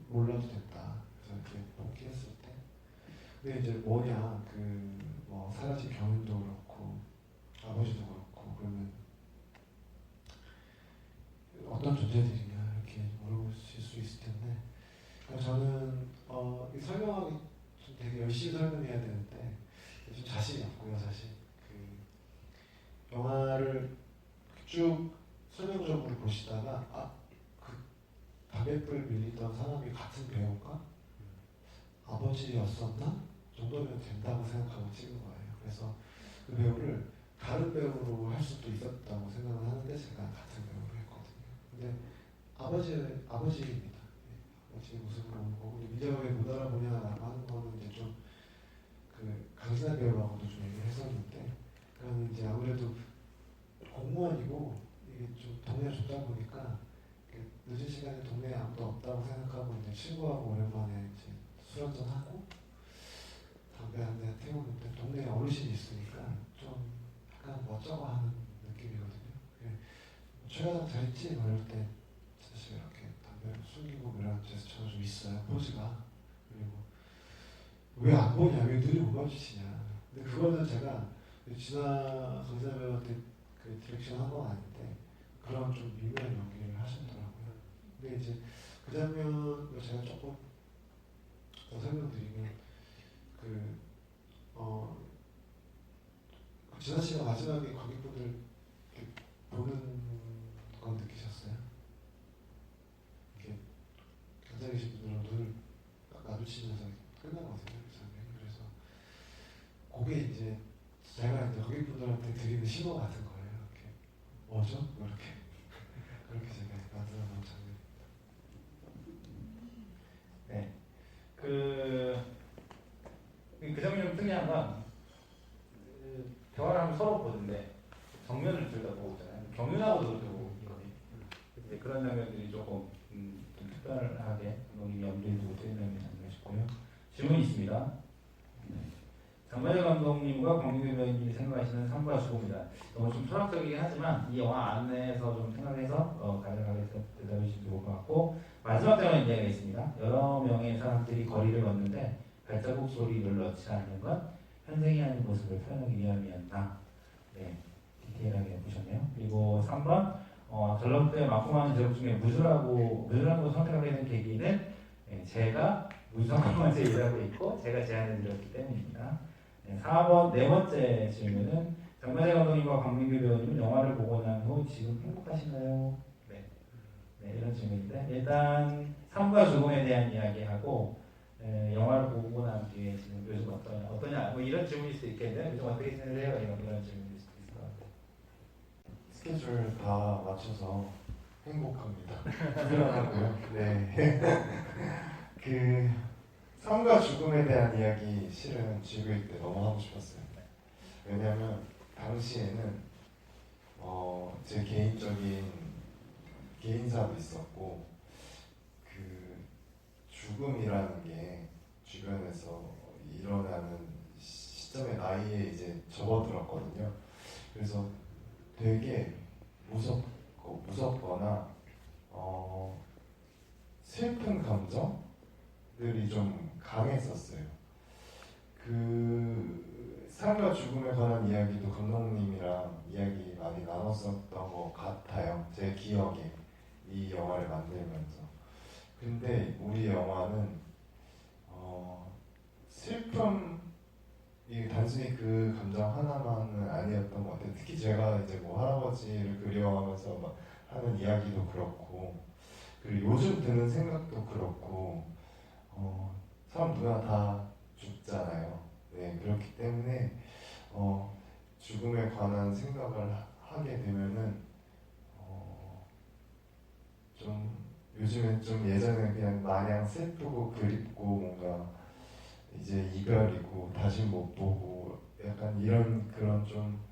몰라도 된다. 그래서 이렇게 복귀했을 때, 근데 이제 뭐냐 사라진 경윤도 그렇고 아버지도 그렇고 그러면 어떤 존재들이냐 이렇게 물어보실 수 있을 텐데, 저는 이 설명하기 좀 되게 열심히 설명해야 되는데 좀 자신이 없고요 사실. 영화를 쭉 설명적으로 보시다가 그 담뱃불 밀리던 사람이 같은 배우가 아버지였었나 정도면 된다고 생각하고 찍은 거예요. 그래서 그 배우를 다른 배우로 할 수도 있었다고 생각을 하는데 제가 같은 배우로 했거든요. 근데 아버지입니다. 아버지 모습으로 온 거고, 민재가 왜 못 알아보냐라고 하는 거는 이제 좀 강신하 배우하고도 좀 얘기를 했었는데, 그러면 이제 아무래도 공무원이고 이게 좀 동네가 좁다 보니까 늦은 시간에 동네에 아무도 없다고 생각하고 이제 친구하고 오랜만에 이제 술 한잔 하고 담배 한 대 태우는데 동네에 어르신이 있으니까 좀 약간 멋쩍어 하는 느낌이거든요. 최과장 잘했지? 이럴 때 사실 이렇게 담배를 숨기고 이런 제스처가 좀 있어요. 포즈가. 그리고 왜 안 보냐? 왜 눈이 못 마주치냐? 근데 그거는 제가 진아 강사 배우한테 디렉션 한 건 아닌데 그런 좀 미묘한 연기를 하셨더라고요. 근데 이제 그 장면을 제가 조금 더 설명드리면 진아 씨가 마지막에 관객분들 이렇게 보는 건 느끼셨어요? 이렇게 앉아 계신 분들은 눈을 딱 마주치면서 끝나거든요, 그 장면이. 그래서 그게 이제 제가 이제 관객분들한테 드리는 신호 같은 거예요. 이렇게 뭐죠? 이렇게 그렇게 제가 만들어 놓은 장면입니다. 네. 그 장면 특이한 건 대화를 하면 서로 보는데 정면을 둘 다 보고 있잖아요. 경윤하고도 그렇게 보고 있거든요. 이제 그런 장면들이 조금 좀 특별하게 감독님이 염두에 두고 찍은 장면이 아닌가 싶고요. 질문이 있습니다. 장마재 감독님과 권민규 배우님이 생각하시는 삶과 죽음이다. 너무 좀 철학적이긴 하지만 이 영화 안에서 좀 생각해서 가져가게 대답해 주시면 좋을 것 같고, 마지막 장면 이야기가 있습니다. 여러 명의 사람들이 거리를 걷는데 발자국 소리를 넣지 않는 건 현생이 아닌 모습을 표현하기 위함이었다. 네, 디테일하게 보셨네요. 그리고 3번 전람도의 막공하는 제목 중에 무주라는 걸 선택하게 된 계기는 제가 무주상관제 일하고 있고 제가 제안을 드렸기 때문입니다. 4번 네 번째 질문은 장마재 감독님과 강민규 배우님은 영화를 보고 난 후 지금 행복하신가요? 네, 이런 질문인데 일단 삶과 죽음에 대한 이야기하고 영화를 보고 난 뒤에 지금 요즘 어떠냐 뭐 이런 질문일 수도 있겠는데 요즘 어떻게 지내세요? 이런 질문일 수도 있을 것 같아요. 스케줄 다 맞춰서 행복합니다. 불안하고요. 네. 삶과 죽음에 대한 이야기 실은 G-V 때 너무 하고 싶었어요. 왜냐하면 당시에는 제 개인적인 개인사도 있었고 죽음이라는 게 주변에서 일어나는 시점의 나이에 이제 접어들었거든요. 그래서 되게 무섭거나 슬픈 감정들이 좀 강했었어요. 삶과 죽음에 관한 이야기도 감독님이랑 이야기 많이 나눴었던 것 같아요. 제 기억에 이 영화를 만들면서. 근데 우리 영화는 슬픔이 단순히 그 감정 하나만은 아니었던 것 같아요. 특히 제가 이제 뭐 할아버지를 그리워하면서 막 하는 이야기도 그렇고, 그리고 요즘 드는 생각도 그렇고, 사람 누구나 다 죽잖아요. 네, 그렇기 때문에 죽음에 관한 생각을 하게 되면은 좀 요즘엔 좀 예전에 그냥 마냥 슬프고 그립고 뭔가 이제 이별이고 다시 못 보고 약간 이런 그런 좀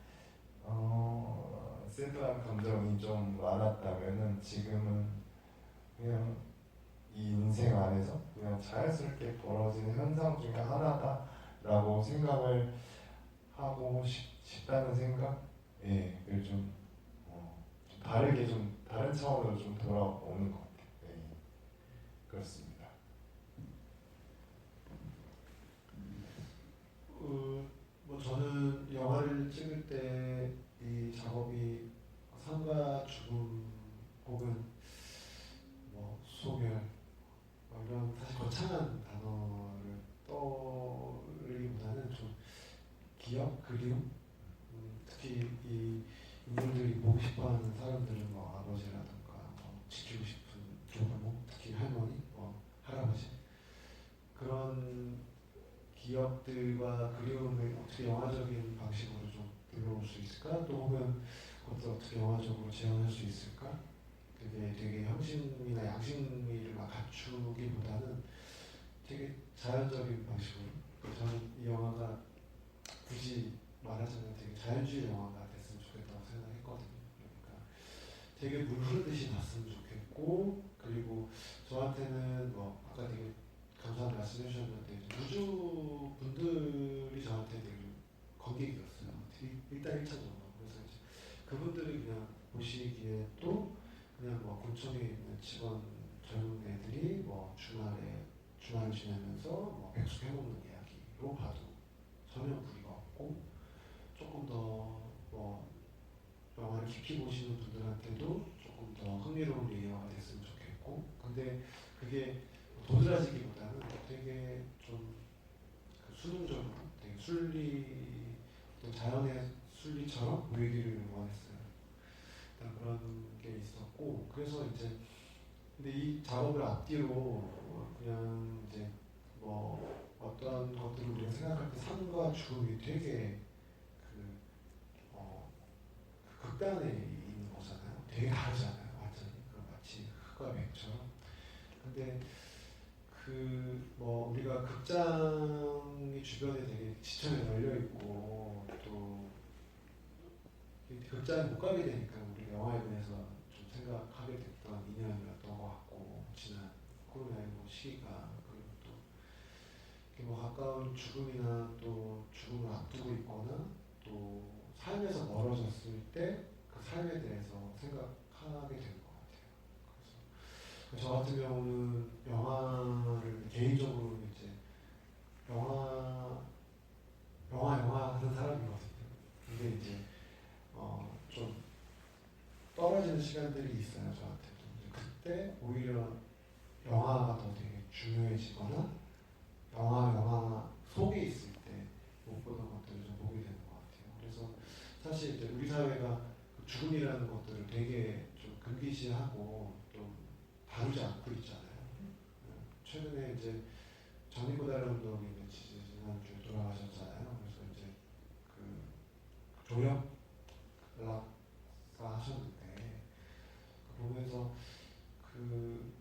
새드한 감정이 좀 많았다면은 지금은 그냥 이 인생 안에서 그냥 자연스럽게 벌어지는 현상 중에 하나다라고 생각을 하고 싶다는 생각을 좀 다르게 좀 다른 차원으로 좀 돌아오는 것 같아요. 네, 그렇습니다. 뭐 저는 영화를 찍을 때 이 작업이 삶과 죽음 혹은 뭐 소멸 이런 사실 거창한 단어를 떠올리기보다는 좀 기억, 그리움, 특히 이 인물들이 보고 싶어하는 사람들은 뭐 아버지라든가 뭐 지키고 싶은 조부모, 특히 할머니, 뭐 할아버지 그런 기억들과 그리움을 어떻게 영화적인 방식으로 좀 들어올 수 있을까? 또 혹은 그것도 어떻게 영화적으로 재현할 수 있을까? 그게 되게 형식이나 양식미를 막 갖추기보다는 되게 자연적인 방식으로 저는 이 영화가 굳이 말하자면 되게 자연주의 영화가 됐으면 좋겠다고 생각했거든요. 그러니까 되게 물 흐르듯이 봤으면 좋겠고 그리고 저한테는 뭐 아까 되게 감사한 말씀 해주셨는데 우주 분들이 저한테 되게 관객이었어요. 일단 1차적으로. 그래서 이제 그분들이 그냥 보시기에 또 그냥 뭐 군청에 있는 직원 젊은 애들이 뭐 주말을 지내면서 뭐 백숙 해먹는 이야기로 봐도 전혀 무리가 없고 조금 더 뭐 영화를 깊이 보시는 분들한테도 조금 더 흥미로운 이해가 됐으면 좋겠고 근데 그게 도드라지기보다는 되게 좀 수능적으로 되게 순리 또 자연의 순리처럼 보이기를 원했어요. 일단 그런 게 있었고 그래서 이제 근데 이 작업을 앞뒤로 그냥 이제 뭐 어떤 것들을 우리가 생각할 때 삶과 죽음이 되게 그 극단에 있는 거잖아요. 되게 다르잖아요. 완전히 마치 흙과 백처럼. 근데 그 뭐 우리가 극장이 주변에 되게 지천에 널려 있고 또 극장에 못 가게 되니까 우리가 영화에 대해서 좀 생각하게 됐던 인연이었던 것 같고 지난 코로나19 시기가 그리고 또 이렇게 뭐 가까운 죽음이나 또 죽음을 앞두고 있거나 또 삶에서 멀어졌을 때 그 삶에 대해서 생각하게 되는 것 같아요. 그래서 저 같은 경우는 영화를 개인적으로 이제 영화 하는 사람이거든요. 근데 이제 좀 떨어지는 시간들이 있어요 저한테도. 이제 그때 오히려 영화가 더 되게 중요해지거나 영화 속에 있을 때 못 보던 것들을 좀 보게 되는 것 같아요. 그래서 사실 이제 우리 사회가 그 죽음이라는 것들을 되게 좀 금기시하고 좀 다루지 않고 있잖아요. 최근에 이제 전이고다른 감독이 지난주에 돌아가셨잖아요. 그래서 이제 그 조력 락사 하셨는데 보면서 그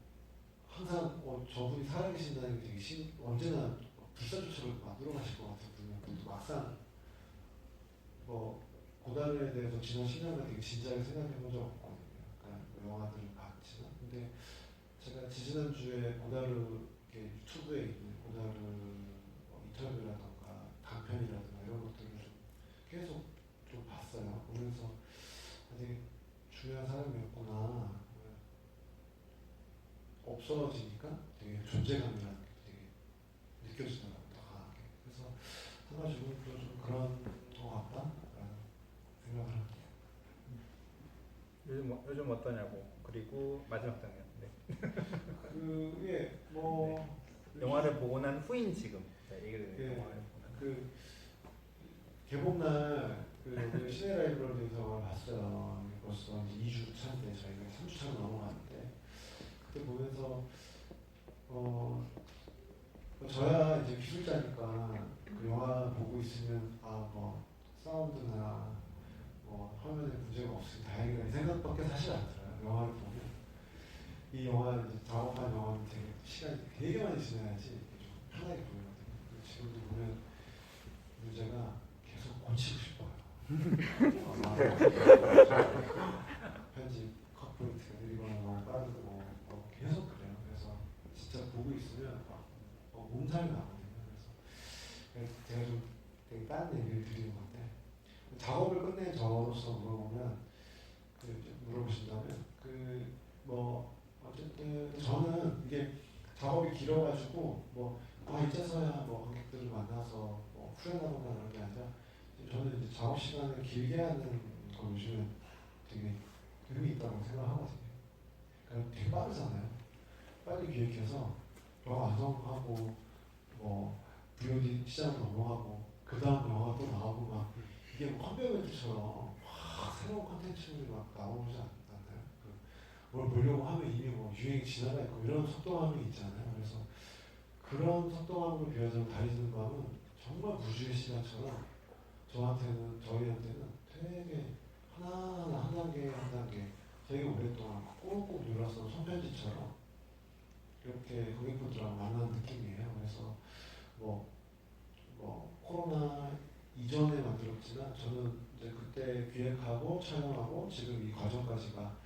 항상 저분이 살아계신다는 게 되게 언제나 불사조처럼 만들어 가실 것 같은 분이었는데 막상 뭐 고다르에 대해서 지난 10년간 되게 진지하게 생각해 본 적 없거든요. 약간 영화들을 봤지만 근데 제가 지지난주에 고다르 유튜브에 있는 고다르 인터뷰라던가 단편이라든가 이런 것들을 좀 계속 좀 봤어요. 보면서 되게 중요한 사람이었구나. 없어지니까 되게 존재감이라는 게 되게 느껴지더라고요. 더 강하게. 그래서 사마 죽음도 좀 그런 것 같다라는 생각을 합니다. 요즘 어떠냐고. 그리고 마지막 장면. 네. 그게 뭐 영화를 보고 난 후인 지금. 자, 얘기를 예, 영화를 보고 난. 그 개봉날 그 시내 라이브러리에서 봤어요. 벌써 2주 차인데 저희가 3주 차로 넘어갔는데 그때 보면서 저야 이제 기술자니까 그 영화 보고 있으면 뭐 사운드나 뭐 화면에 문제가 없으면 다행이다 이 생각밖에 사실 안 들어요. 영화를 보면 이 영화 이제 작업한 영화는 되게 시간이 되게 많이 지나야지 이렇게 좀 편하게 보이거든요. 지금도 보면 문제가 계속 편집 컷포인트가 느리거나 너무 빠르고 계속 그래요. 그래서 진짜 보고 있으면 몸살이 나거든요. 그래서 제가 좀 되게 다른 얘기를 드리는 건데 작업을 끝낸 저로서 물어보신다면 어쨌든 저는 이게 작업이 길어가지고 이제서야 관객들을 만나서 후련하거나 그런 게 아니라 저는 이제 작업 시간을 길게 하는 거 요즘에 되게 의미 있다고 생각하거든요. 그러니까 되게 빠르잖아요. 빨리 기획해서 영화 완성하고 VOD 시장 넘어가고 그 다음 영화 또 나오고 막 이게 컨베이어벨트처럼 새로운 컨텐츠들이 막 나오지 않나요? 뭘 보려고 하면 이미 유행이 지나가 있고 이런 속도감이 있잖아요. 그래서 그런 속도감으로 비춰서 달리는 밤은 정말 무주의 시간처럼 저희한테는 되게 하나하나 한 단계 한 단계 되게 오랫동안 꾹꾹 눌러서 손편지처럼 이렇게 관객분들하고 만나는 느낌이에요. 그래서 코로나 이전에 만들었지만 저는 이제 그때 기획하고 촬영하고 지금 이 과정까지가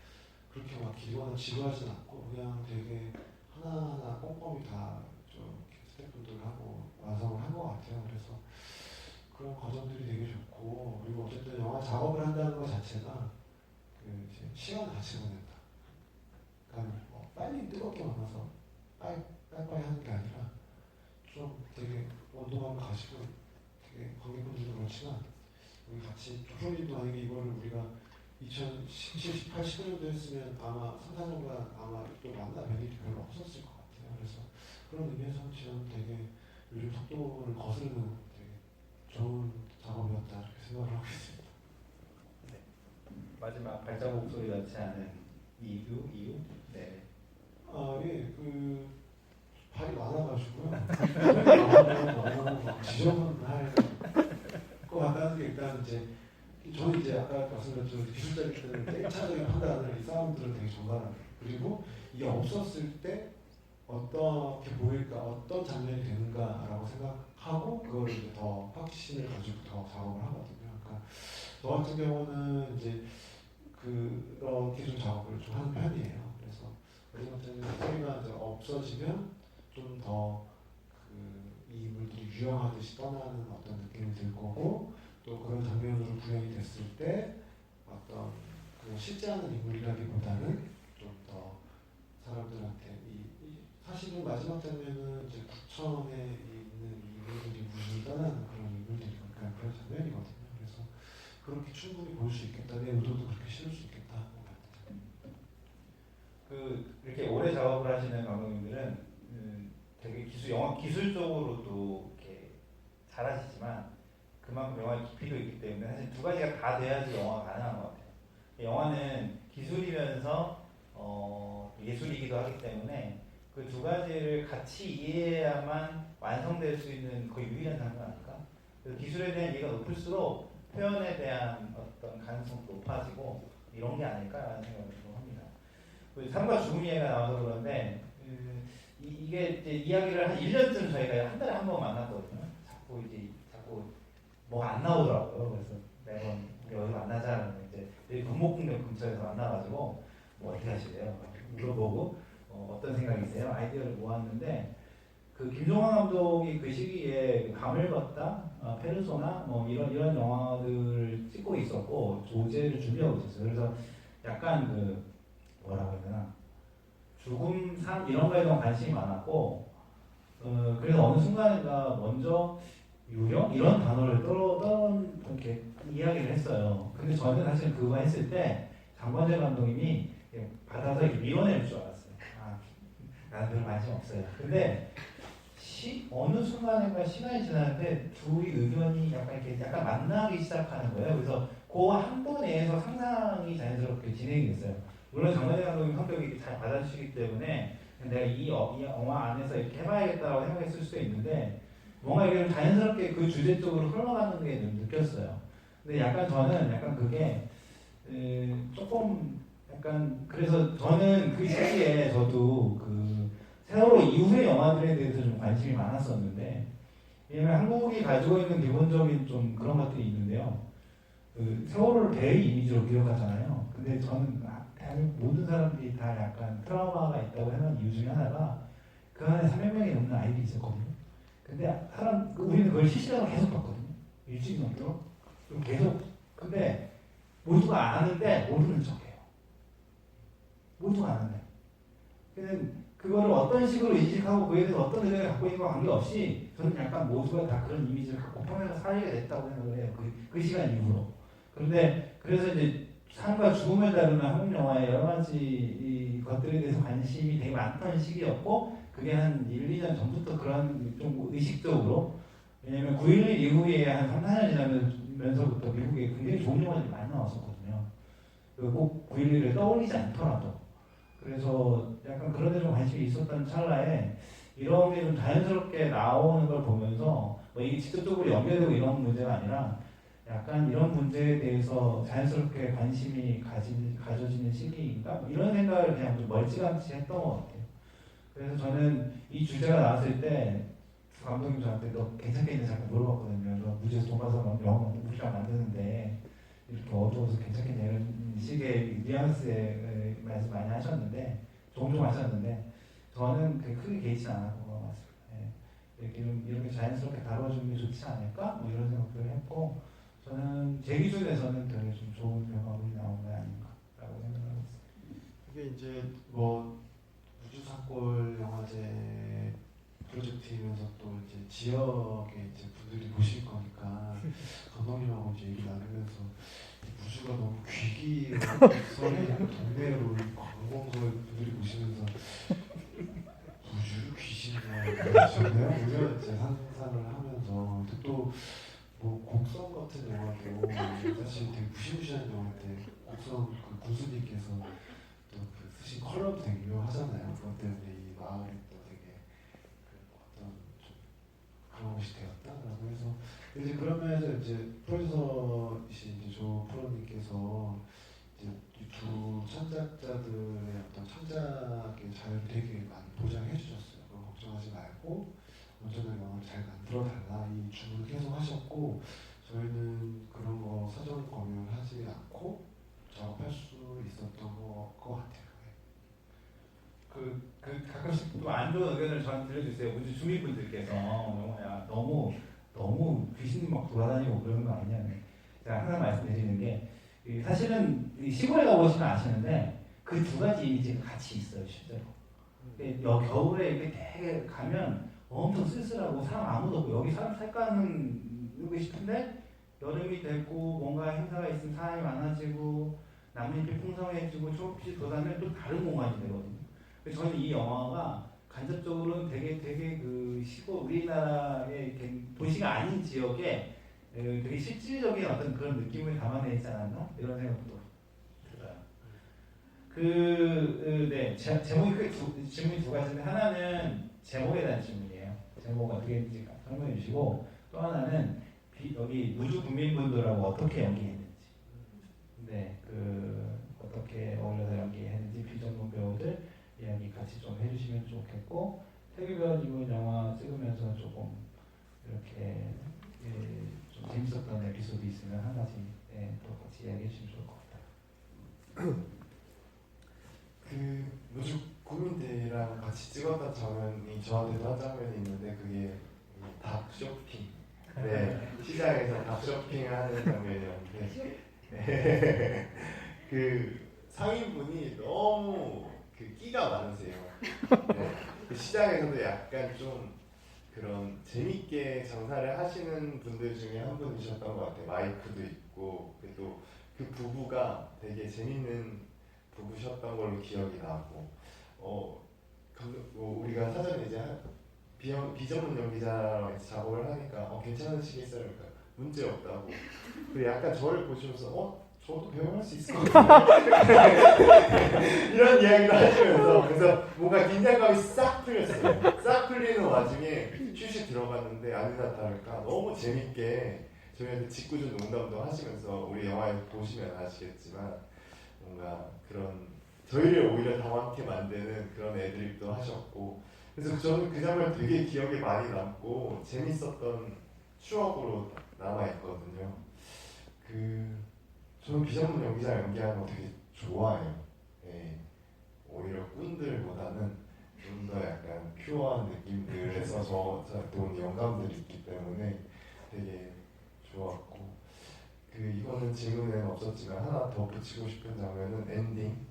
그렇게 막 길거나 지루하진 않고 그냥 되게 하나하나 꼼꼼히 다 좀 스태프분들하고 완성을 한 것 같아요. 그래서 그런 과정들이 되게 좋고 그리고 어쨌든 영화 작업을 한다는 것 자체가 이제 시간 같이 보낸다. 그러니까 빨리 뜨겁게 만나서 빨리빨리 하는 게 아니라 좀 되게 원동함을 가지고 되게 관객분들도 그렇지만 우리 같이 프로님도 만약에 이거를 우리가 2017, 18, 19년도 했으면 아마 3, 4년간 아마 또 만나 뵐 일이 별로 없었을 것 같아요. 그래서 그런 의미에서 저는 되게 요즘 속도를 거스르는 되게 좋은 작업이었다 이렇게 생각을 하고 있습니다. 마지막 발자국 소리 같지 않은 이유? 네. 예, 발이 많아가지고요. 너무 지저분할 것 같다는 게 일단 이제 저는 이제 아까 말씀드렸죠 기술자들 때는 1차적인 판단을 이 사람들은 되게 전가합니다. 그리고 이게 없었을 때 어떻게 보일까, 어떤 장면이 되는가라고 생각하고 그걸 이제 더 확신을 가지고 더 작업을 하거든요. 그러니까 저 같은 경우는 이제 그렇게 좀 작업을 좀 하는 편이에요. 그래서 그런 것들은 스토리가 이제 없어지면 좀 더 이 인물들이 유영하듯이 떠나는 어떤 느낌이 들 거고 또 그런 장면으로 구현이 됐을 때 어떤 실제 하는 인물이라기보다는 좀 더 사람들한테 사실은 마지막 장면은 이제 구천에 있는 인물들이 우주를 떠나는 그런 인물들이니까 그런 장면이거든요. 그래서 그렇게 충분히 볼 수 있겠다. 내 의도도 그렇게 실을 수 있겠다. 이렇게 오래 작업을 하시는 감독님들은 되게 영화 기술적으로도 이렇게 잘하시지만 그만큼 영화의 깊이도 있기 때문에 사실 두 가지가 다 돼야지 영화가 가능한 것 같아요. 영화는 기술이면서 예술이기도 하기 때문에 그 두 가지를 같이 이해해야만 완성될 수 있는 거의 유일한 장면 아닐까? 그래서 기술에 대한 이해가 높을수록 표현에 대한 어떤 가능성도 높아지고 이런 게 아닐까라는 생각을 좀 합니다. 삶과 죽음 이해가 나와서 그런데 이게 이제 이야기를 한 1년쯤 저희가 한 달에 한 번 만났거든요. 자꾸 뭐가 안 나오더라고요. 그래서 매번 우리 어디 만나자 그러면 이제 금목궁역 근처에서 만나가지고 어떻게 하실래요? 물어보고 어떤 생각이세요? 아이디어를 모았는데 김종환 감독이 그 시기에 밤을 걷다, 페르소나 이런 영화들을 찍고 있었고 조제를 준비하고 있었어요. 그래서 약간 뭐라고 해야 되나 죽음, 삶 이런 거에 대한 관심이 많았고 그래서 어느 순간인가 먼저 유령 이런 단어를 이렇게 이야기를 했어요. 근데 저는 사실 그거 했을 때 장권재 감독님이 받아서 이렇게 밀어낼 줄 알았어요. 나는 별 관심 없어요. 근데 어느 순간인가 시간이 지나는데 둘이 의견이 약간 만나기 시작하는 거예요. 그래서 그 한 번 내에서 상상이 자연스럽게 진행이 됐어요. 물론 장권재 감독님 성격이 잘 받아주시기 때문에 내가 이 영화 안에서 이렇게 해봐야겠다고 생각했을 수도 있는데 뭔가 이게 자연스럽게 그 주제 쪽으로 흘러가는 게 좀 느꼈어요. 근데 저는 그게 조금 그래서 저는 그 시기에 저도 세월호 이후의 영화들에 대해서 좀 관심이 많았었는데 왜냐면 한국이 가지고 있는 기본적인 좀 그런 것들이 있는데요. 그 세월호를 배의 이미지로 기억하잖아요. 근데 저는 대한민국 모든 사람들이 다 약간 트라우마가 있다고 해놓은 이유 중에 하나가 그 안에 300명이 넘는 아이들이 있었거든요. 근데 우리는 그걸 실시간으로 계속 봤거든요. 일주일 넘도록. 그럼 계속. 근데 모두가 아는데 모르는 척해요. 모두가 아는데. 그거를 어떤 식으로 인식하고 그에 대해서 어떤 의견을 갖고 있는 거 관계없이 저는 약간 모두가 다 그런 이미지를 갖고 평생을 살게 됐다고 생각을 해요. 그 시간 이후로. 그런데 그래서 이제 삶과 죽음을 다루는 한국 영화의 여러 가지 이 것들에 대해서 관심이 되게 많던 시기였고 그게 한 1, 2년 전부터 그런 좀 의식적으로 왜냐면 9.11 이후에 한 3, 4년 지나면서부터 미국에 굉장히 좋은 영화들이 많이 나왔었거든요. 꼭 9.11을 떠올리지 않더라도 그래서 약간 그런 데 좀 관심이 있었던 찰나에 이런 게 좀 자연스럽게 나오는 걸 보면서 뭐 이게 직접적으로 연결되고 이런 문제가 아니라 약간 이런 문제에 대해서 자연스럽게 관심이 가져지는 시기인가? 뭐 이런 생각을 그냥 좀 멀찌감치 했던 것 같아요. 그래서 저는 이 주제가 나왔을 때 감독님 저한테 너 괜찮겠냐 잠깐 물어봤거든요. 너 무지에서 돈 받아서 영화 우리랑 만드는데 이렇게 어두워서 괜찮겠냐 이런 식의 뉘앙스의 말씀 많이 하셨는데 종종 하셨는데 저는 크게 개의치 않았던 것 같습니다. 예. 이렇게 자연스럽게 다뤄주는 게 좋지 않을까? 뭐 이런 생각들을 했고 저는 제 기준에서는 되게 좀 좋은 결과물이 나온 게 아닌가라고 생각하고 있습니다. 이게 이제 뭐 우주산골 영화제 프로젝트이면서 또 이제 지역에 이제 분들이 보실 거니까 감독님하고 이제 얘기 나누면서 우주가 너무 귀기스러운 동네로 관공서에 분들이 보시면서 우주를 귀신이야 그러시네요. 우리가 이제 상상을 하면서 또 뭐 곡성 같은 영화도 사실 되게 무시무시한 영화인데 곡성 그 군수님께서 또 그 쓰신 컬럼도 되게 유명하잖아요. 그것 때문에 이 마을이 또 되게 그 어떤 좀 그런 곳이 되었다라고 해서 이제 그러면서 이제 프로듀서이신 이제 조 프로님께서 이제 이 두 창작자들의 어떤 창작의 자유를 되게 많이 보장해 주셨어요. 그거 걱정하지 말고 언제나 영화를 잘 만들어 달라 이 주문을 계속 하셨고 저희는 그런 거 사전 검열하지 않고 작업할 수 있었던 것 같아요. 가끔씩 또 안 좋은 의견을 저한테 들려주세요. 우주 주민분들께서 야 너무 귀신이 막 돌아다니고 그러는 거 아니냐. 제가 항상 말씀드리는 게 사실은 시골에 가보시면 아시는데 그 두 가지 이미지가 같이 있어요 실제로. 겨울에 이렇게 되게 가면 엄청 쓸쓸하고 사람 아무도 없고 여기 사람 살까는 이러고 싶은데 여름이 되고 뭔가 행사가 있으면 사람이 많아지고 나뭇잎이 풍성해지고 초록빛이 돋아면 또 다른 공간이 되거든요. 그래서 저는 이 영화가 간접적으로는 되게 그 시골 우리나라의 이렇게 도시가 아닌 지역에 되게 실질적인 어떤 그런 느낌을 담아내지 않았나 이런 생각도 들어요. 네 제목이 크게 질문이 두 가지인데 하나는 제목에 대한 질문이에요. 제목 어떻게 했는지 설명해 주시고 또 하나는 여기 우주 국민분들하고 어떻게 연기했는지, 네 어떻게 어울려서 연기했는지 비전문 배우들 이야기 같이 좀 해주시면 좋겠고 태규 배우님은 영화 찍으면서 조금 이렇게 좀 재밌었던 에피소드 있으면 한 가지 또 같이 이야기해 주시면 좋을 것 같아요. 그 우주 국민들이랑 같이 찍었던 장면이 저한테도 한 장면이 있는데 그게 닭 쇼핑. 네, 시장에서 닭 쇼핑을 하는 장면이었는데 그 상인분이 너무 그 끼가 많으세요. 네, 그 시장에서도 약간 좀 그런 재밌게 장사를 하시는 분들 중에 한 분이셨던 것 같아요. 마이크도 있고 그래도 그 부부가 되게 재밌는 부부셨던 걸로 기억이 나고 우리가 사전에 이제 비전문 연기자랑 작업을 하니까 괜찮으시겠어요? 그러니까 문제 없다고. 그리고 약간 저를 보시면서 저도 배워할 수 있을 것 같아요. 이런 이야기도 하시면서 그래서 뭔가 긴장감이 싹 풀렸어요. 싹 풀리는 와중에 슛이 들어갔는데 아니나 다를까 너무 재밌게 저희한테 짓궂은 농담도 하시면서 우리 영화에서 보시면 아시겠지만 뭔가 그런 저희를 오히려 당황케 만드는 그런 애드립도 하셨고 그래서 저는 그 장면 되게 기억에 많이 남고 재밌었던 추억으로 남아있거든요. 저는 비전문 연기자 연기하는 거 되게 좋아해요. 예. 오히려 꾼들보다는 좀 더 약간 퓨어한 느낌들에서 저한테 온 영감들이 있기 때문에 되게 좋았고, 이거는 질문에는 없었지만 하나 더 붙이고 싶은 장면은 엔딩.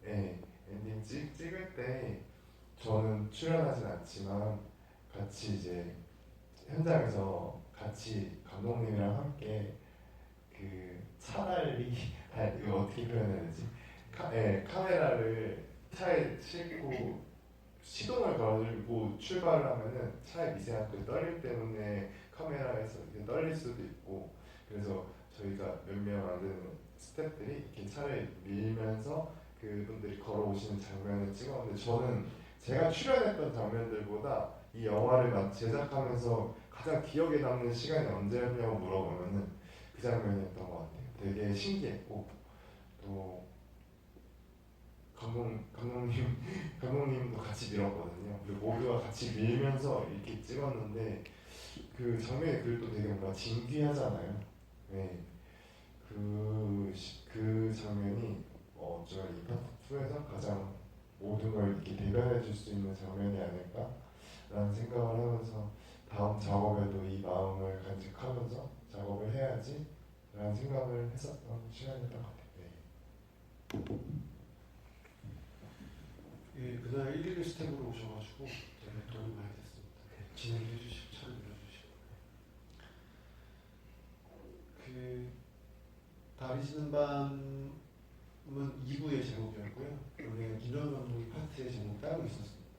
예. 엔딩 찍을 때 저는 출연하진 않지만 같이 이제 현장에서 같이 감독님이랑 함께 차달리 이거 어떻게 표현해야 되지? 카메라를 차에 싣고 시동을 걸고 출발을 하면은 차의 미세한 그 떨림 때문에 카메라에서 이렇게 떨릴 수도 있고, 그래서 저희가 몇 명 안 되는 스태프들이 이렇게 차를 밀면서 그분들이 걸어오시는 장면을 찍었는데, 저는 제가 출연했던 장면들보다 이 영화를 제작하면서 가장 기억에 남는 시간이 언제였냐고 물어보면은 그 장면이었던 것 같아요. 되게 신기했고, 또 감독님도 같이 밀었거든요. 그리고 모두가 같이 밀면서 이렇게 찍었는데 그 장면이 그래도 되게 뭔가 진귀하잖아요. 네. 그 장면이 어쩌면 이 파트 2에서 가장 모든 걸 이렇게 대변해 줄 수 있는 장면이 아닐까라는 생각을 하면서 다음 작업에도 이 마음을 간직하면서 작업을 해야지 라는 생각을 했었던 시간이었던 것 같아요. 네. 예, 그날 119 스텝으로 오셔가지고 되게 도움이 많이 됐습니다. 진행해 주시고 참 눌러주시고. 달이 지는 밤은 2부의 제목이었고요. 원래 김정은 감독님 파트의 제목 따로 있었습니다.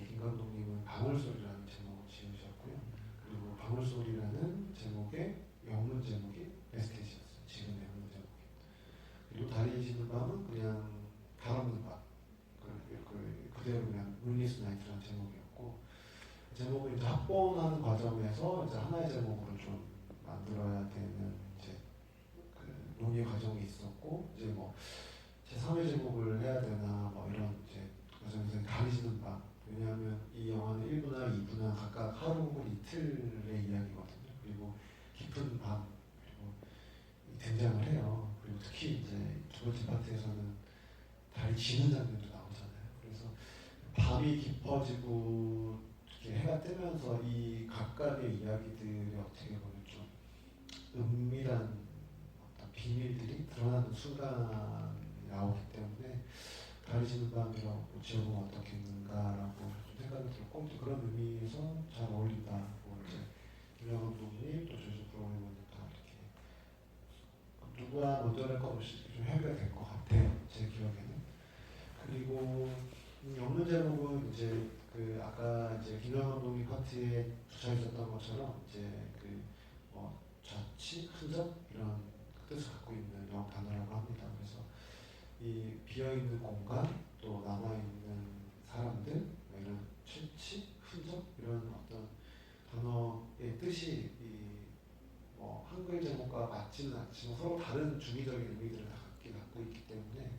김 감독님은 방울소리라는 제목을 지으셨고요. 그리고 방울소리라는 제목의 영문 제목이 메시지였어요. 지금의 영문 제목이. 그리고 달이 지는 밤은 그냥 달 없는 밤. 그대로 그냥 룰리스 나이트라는 제목이었고, 제목을 이제 합본하는 과정에서 이제 하나의 제목으로 좀 만들어야 되는 이제 논의 과정이 있었고, 이제 뭐 제3의 제목을 해야 되나 뭐 이런 이제 과정에서 달이 지는 밤. 왜냐하면 이 영화는 1부나 2부나 각각 하루 혹은 이틀의 이야기거든요. 그리고 깊은 밤 그리고 등장을 해요. 그리고 특히 이제 두 번째 파트에서는 달이 지는 장면도 나오잖아요. 그래서 밤이 깊어지고 이렇게 해가 뜨면서 이 각각의 이야기들이 어떻게 보면 좀 은밀한 어떤 비밀들이 드러나는 순간이 나오기 때문에 달이 지는 밤이라고 지어보면 어떻겠는가라고 좀 생각이 들었고, 또 그런 의미에서 잘 어울린다고 이제 김영환 감독님 또 조지 프로그래머님 다 이렇게 누가 먼저 할 것 없이 좀 협의가 될 것 같아요, 제 기억에는. 그리고 없는 제목은 이제 아까 이제 김영환 감독님 파트에 붙여 있었던 것처럼 이제 자취, 흔적 이런 뜻을 갖고 있는 영어 단어라고 합니다. 그래서 이 비어 있는 공간, 또 남아 있는 사람들, 이런 취치, 흔적 이런 어떤 단어의 뜻이 한글 제목과 맞지는 않지만 서로 다른 중의적인 의미들을 다 갖고 있기 때문에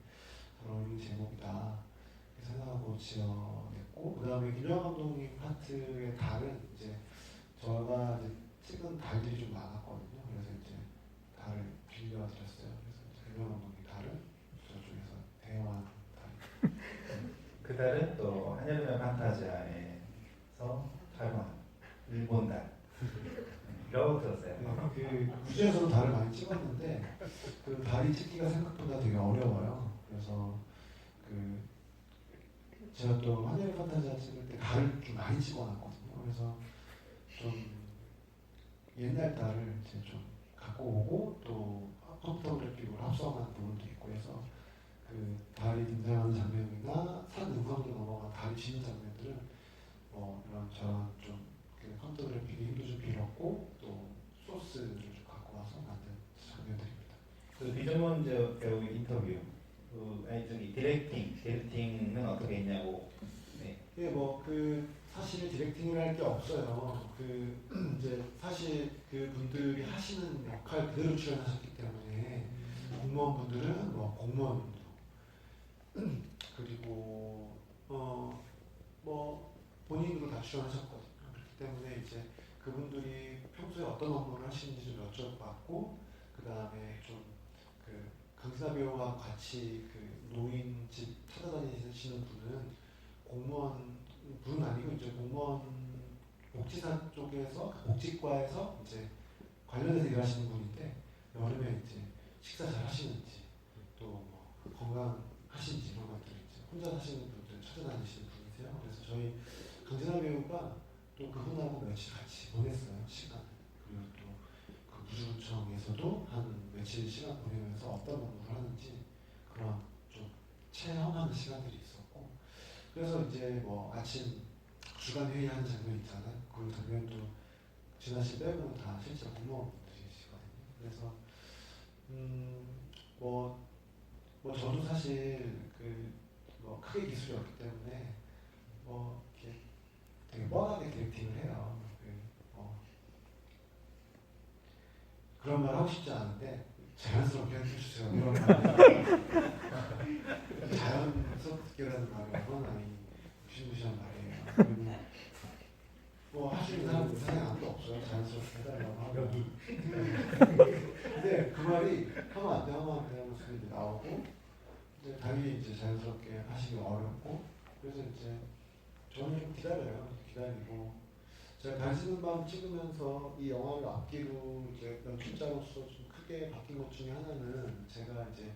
잘 어울리는 제목이다 생각하고 지어냈고, 그 다음에 김영환 감독님 파트의 달은 이제 저가 이제 찍은 달들이 좀 많았거든요. 그래서 이제 달을 빌려드렸어요. 그래서 이제 김영환 감독님 달은 저쪽에서 대여한 달. 그 달은 또 한여름의 판타지아에서 촬영한 일본 달이라고 들었어요. 무지에서도 달을 많이 찍었는데 그 달이 찍기가 생각보다 되게 어려워요. 그래서 제가 또 한여름 판타지아 찍을 때 달을 좀 많이 찍어놨거든요. 그래서 좀 옛날 달을 이제 좀 갖고 오고 또 컴퓨터 그래픽으로 합성한 부분도 있고 해서 달이 등장하는 장면이나 산 능선으로 넘어간 달이 지는 장면들은 이런 저런 좀 컴퓨터 그래픽의 힘도 좀 빌었고 또 소스를 좀 갖고 와서 만든 장면들입니다. 그 비전문 배우 인터뷰, 디렉팅은 어떻게 했냐고. 네. 예, 사실 디렉팅을 할 게 없어요. 이제 사실 그 분들이 하시는 역할 그대로 출연하셨기 때문에 공무원분들은 공무원으로 그리고 본인으로 다 출연하셨거든요. 그렇기 때문에 이제 그분들이 평소에 어떤 업무를 하시는지 좀 여쭤봤고, 그 그 다음에 좀 그 강진아 배우와 같이 그 노인집 찾아다니시는 분은 공무원 분은 아니고 이제 공무원 복지사 쪽에서 복지과에서 이제 관련해서 일하시는 분인데 여름에 이제 식사 잘 하시는지 또 뭐 건강하신지 이런 것들 이제 혼자 사시는 분들 찾아다니시는 분이세요. 그래서 저희 강진아 배우가 또 그분하고 며칠 같이 보냈어요 시간. 그리고 또 그 무주구청에서도 한 며칠 시간 보내면서 어떤 업무를 하는지 그런 좀 체험하는 시간들이 있었고 그래서 이제 뭐 아침 주간 회의하는 장면 있잖아요. 그 장면도 진아 씨 빼고는 다 실제 공무원분들이시거든요. 그래서 뭐 저도 사실 그 뭐 크게 기술이 없기 때문에 뭐 이렇게 되게 뻔하게 디렉팅을 해요. 그런 말 하고 싶지 않은데 자연스럽게 해주세요. 이런 말. 자연스럽게라는 말이 얼마나 무시무시한 말이에요. 그리고 뭐 할 수 있는 사람은 세상에 아무도 없어요. 자연스럽게 해달라고 하고. 여기. 근데 그 말이 하면 안 돼, 하면 안 돼 하면서 이제 나오고 이제 당연히 이제 자연스럽게 하시기 어렵고 그래서 이제 저는 좀 기다려요. 기다리고 제가 다시는 밤 찍으면서 이 영화를 앞뒤로 이제 연출자로서 좀 크게 바뀐 것 중에 하나는 제가 이제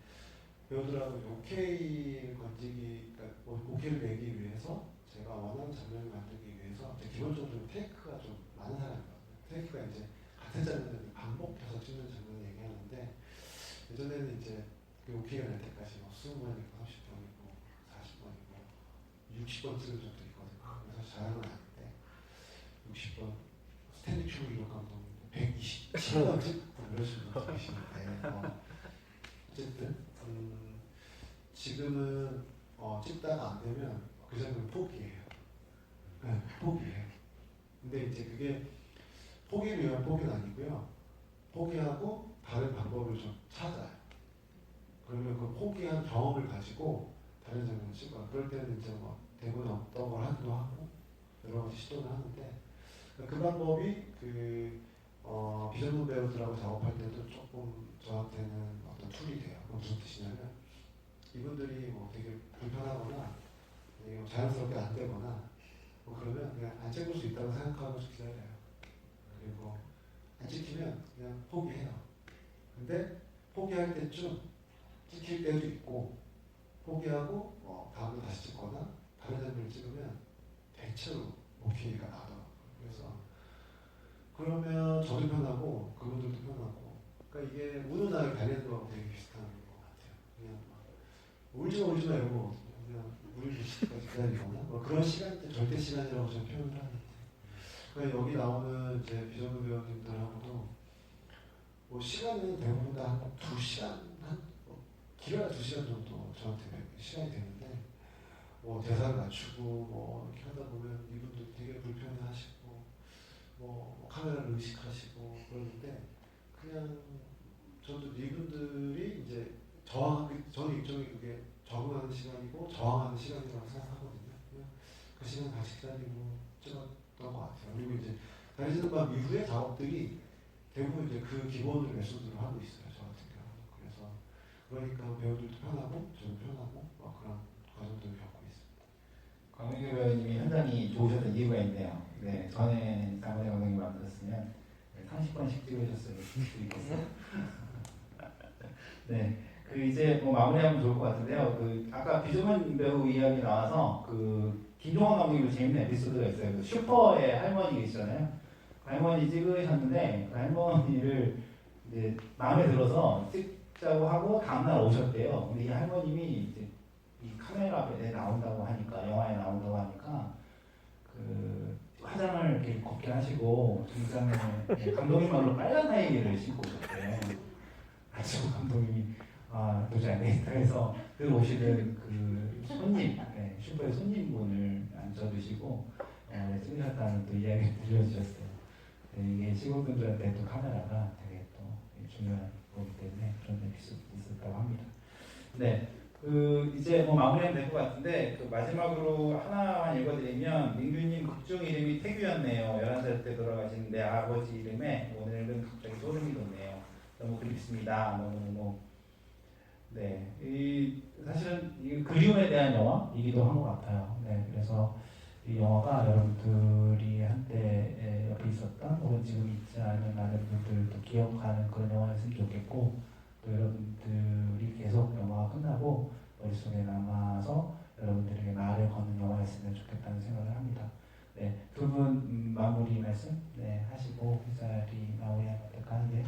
배우들하고 오케이를 건지기, 그러니까 오케이를 내기 위해서 제가 원하는 장면을 만들기 위해서 이제 기본적으로 테이크가 좀 많은 사람이거든요. 테이크가 이제 같은 장면을 반복해서 찍는 장면을 얘기하는데 예전에는 이제 그 오케이가 날 때까지 뭐 20번이고 30번이고 40번이고 60번 찍은 적도 있거든요. 그래서 잘하는 건 아닌데 60번 스탠리 큐브릭 감독님 127번 찍고 이러시는 분들 계시는데 어쨌든 지금은 찍다가 안 되면 그 장면 포기해요. 네, 포기해요. 근데 이제 그게 포기를 위한 포기는 아니고요. 포기하고 다른 방법을 좀 찾아요. 그러면 그 포기한 경험을 가지고 다른 장면을 찍어요. 그럴 때는 이제 뭐 대본에 없던 걸 하기도 하고 여러 가지 시도를 하는데 그 방법이 비전문 배우들하고 작업할 때도 조금 저한테는 어떤 툴이 돼요. 무슨 뜻이냐면 이분들이 뭐 되게 불편하거나 자연스럽게 안 되거나 뭐 그러면 그냥 안 찍을 수 있다고 생각하고 기다려요. 그리고 안 찍히면 그냥 포기해요. 근데 포기할 때쯤 찍힐 때도 있고 포기하고 다음에 다시 찍거나 다른 장면을 찍으면 대체로 오케이가 나더라고요. 그래서 그러면 저도 편하고 그분들도 편하고 그러니까 이게 운운하게 달리는 거하고 되게 비슷한 것 같아요. 그냥 막 울지마 이런 거거든요. 그냥 우리 시까지 기다리거나 뭐 그런 시간이 절대 시간이라고 저는 표현을 하는데 그러니까 여기 나오는 제 비전문 배우님들하고도 뭐 시간은 대부분 다 한 2시간 길어야 2시간 정도 저한테 시간이 되는데 뭐 대사를 낮추고 뭐 이렇게 하다 보면 이분도 되게 불편해하시고 뭐 카메라를 의식하시고 그러는데 그냥 저도 이분들이 이제 저는 일종의 그게 적응하는 시간이고 저항하는 시간이라고 생각하거든요. 그냥 그 시간 같이 기다리고 찍었던 것 같아요. 그리고 이제 다리지는 밤 이후의 작업들이 대부분 이제 그 기본을 메소드로 하고 있어요. 저 같은 경우는. 그래서 그러니까 배우들도 편하고 저도 편하고 그런 과정들을 겪고 있습니다. 강민규 배우님이 현장이 좋으셨던 이유가 있네요. 네, 전에 장건희 감독님 만났으면 30번씩 찍으셨을 수도 있겠어요. 네, 그 이제 뭐 마무리하면 좋을 것 같은데요. 그 아까 비주먼 배우 이야기 나와서 그 김종원 감독님도 재밌는 에피소드가 있어요. 그 슈퍼의 할머니 계시잖아요. 그 할머니 찍으셨는데 그 할머니를 이제 마음에 들어서 찍자고 하고 다음날 오셨대요. 근데 이 할머님이 이제 이 카메라에 나온다고 하니까 영화에 나온다고 하니까 그 화장을 이렇게 곱게 하시고 등장에 감독님 말로 빨간 타이기를 신고 오셨대요. 그래서 감독님이 도저히 안 되겠다 해서 그 오시는 그 손님, 슈퍼의 손님분을 앉혀두시고 찍으셨다는 또 이야기를 들려주셨어요. 이게 시골분들한테 또 카메라가 되게 또 중요한 거기 때문에 그런 에피소드 있었다고 합니다. 네, 그 이제 뭐 마무리하면 될 것 같은데 그 마지막으로 하나만 읽어드리면 민규님 극중 이름이 태규였네요. 11살 때 돌아가신 내 아버지 이름에 오늘은 갑자기 소름이 돋네요. 너무 그립습니다. 너무 네, 사실은 이 그리움에 대한 영화이기도 한 것 같아요. 네, 그래서 이 영화가 여러분들이 한때 옆에 있었던 혹은 지금 있지 않은 많은 분들도 기억하는 그런 영화였으면 좋겠고, 또 여러분들이 계속 영화가 끝나고 머릿속에 남아서 여러분들에게 말을 거는 영화였으면 좋겠다는 생각을 합니다. 네, 두 분 마무리 말씀 하시고 이 자리 마무리하면 어떨까 하는데요.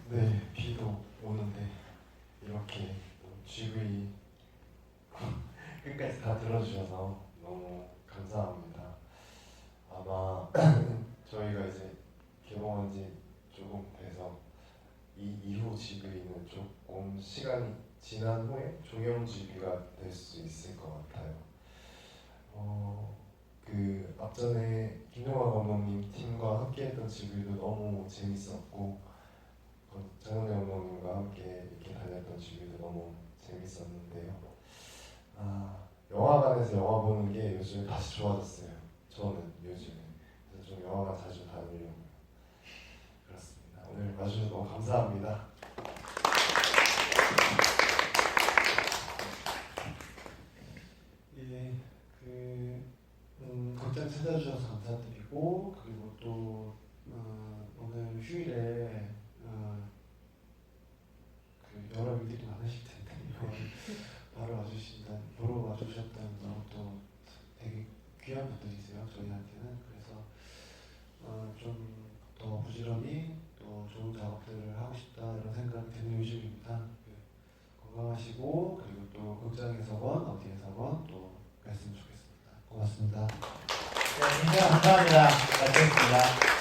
네, 비도 오는데 이렇게 GV 끝까지 다 들어주셔서 너무 감사합니다. 아마 저희가 이제 개봉한 지 조금 돼서 이 이후 GV는 조금 시간이 지난 후에 종영 GV가 될 수 있을 것 같아요. 그 앞전에 김용화 감독님 팀과 함께했던 GV도 너무 재밌었고, 장훈재 감독님과 함께 이렇게 다녔던 GV도 너무 재밌었는데요. 영화관에서 영화 보는 게 요즘 다시 좋아졌어요. 저는 요즘에. 그래서 좀 영화관 자주 다니려고요. 그렇습니다. 오늘 와주셔서 너무 감사합니다. 예, 극장 찾아주셔서 감사드리고, 그리고 또 오늘 휴일에 그 여러 일들이 많으실 텐데요. 보러 와주셨다는 것도 되게 귀한 분들이세요, 저희한테는. 그래서 좀 더 부지런히 또 좋은 작업들을 하고 싶다 이런 생각이 드는 요즘입니다. 건강하시고, 그리고 또 극장에서건 어디에서건 또 뵀으면 좋겠습니다. 고맙습니다. 네, 감사합니다. 잘 들었습니다.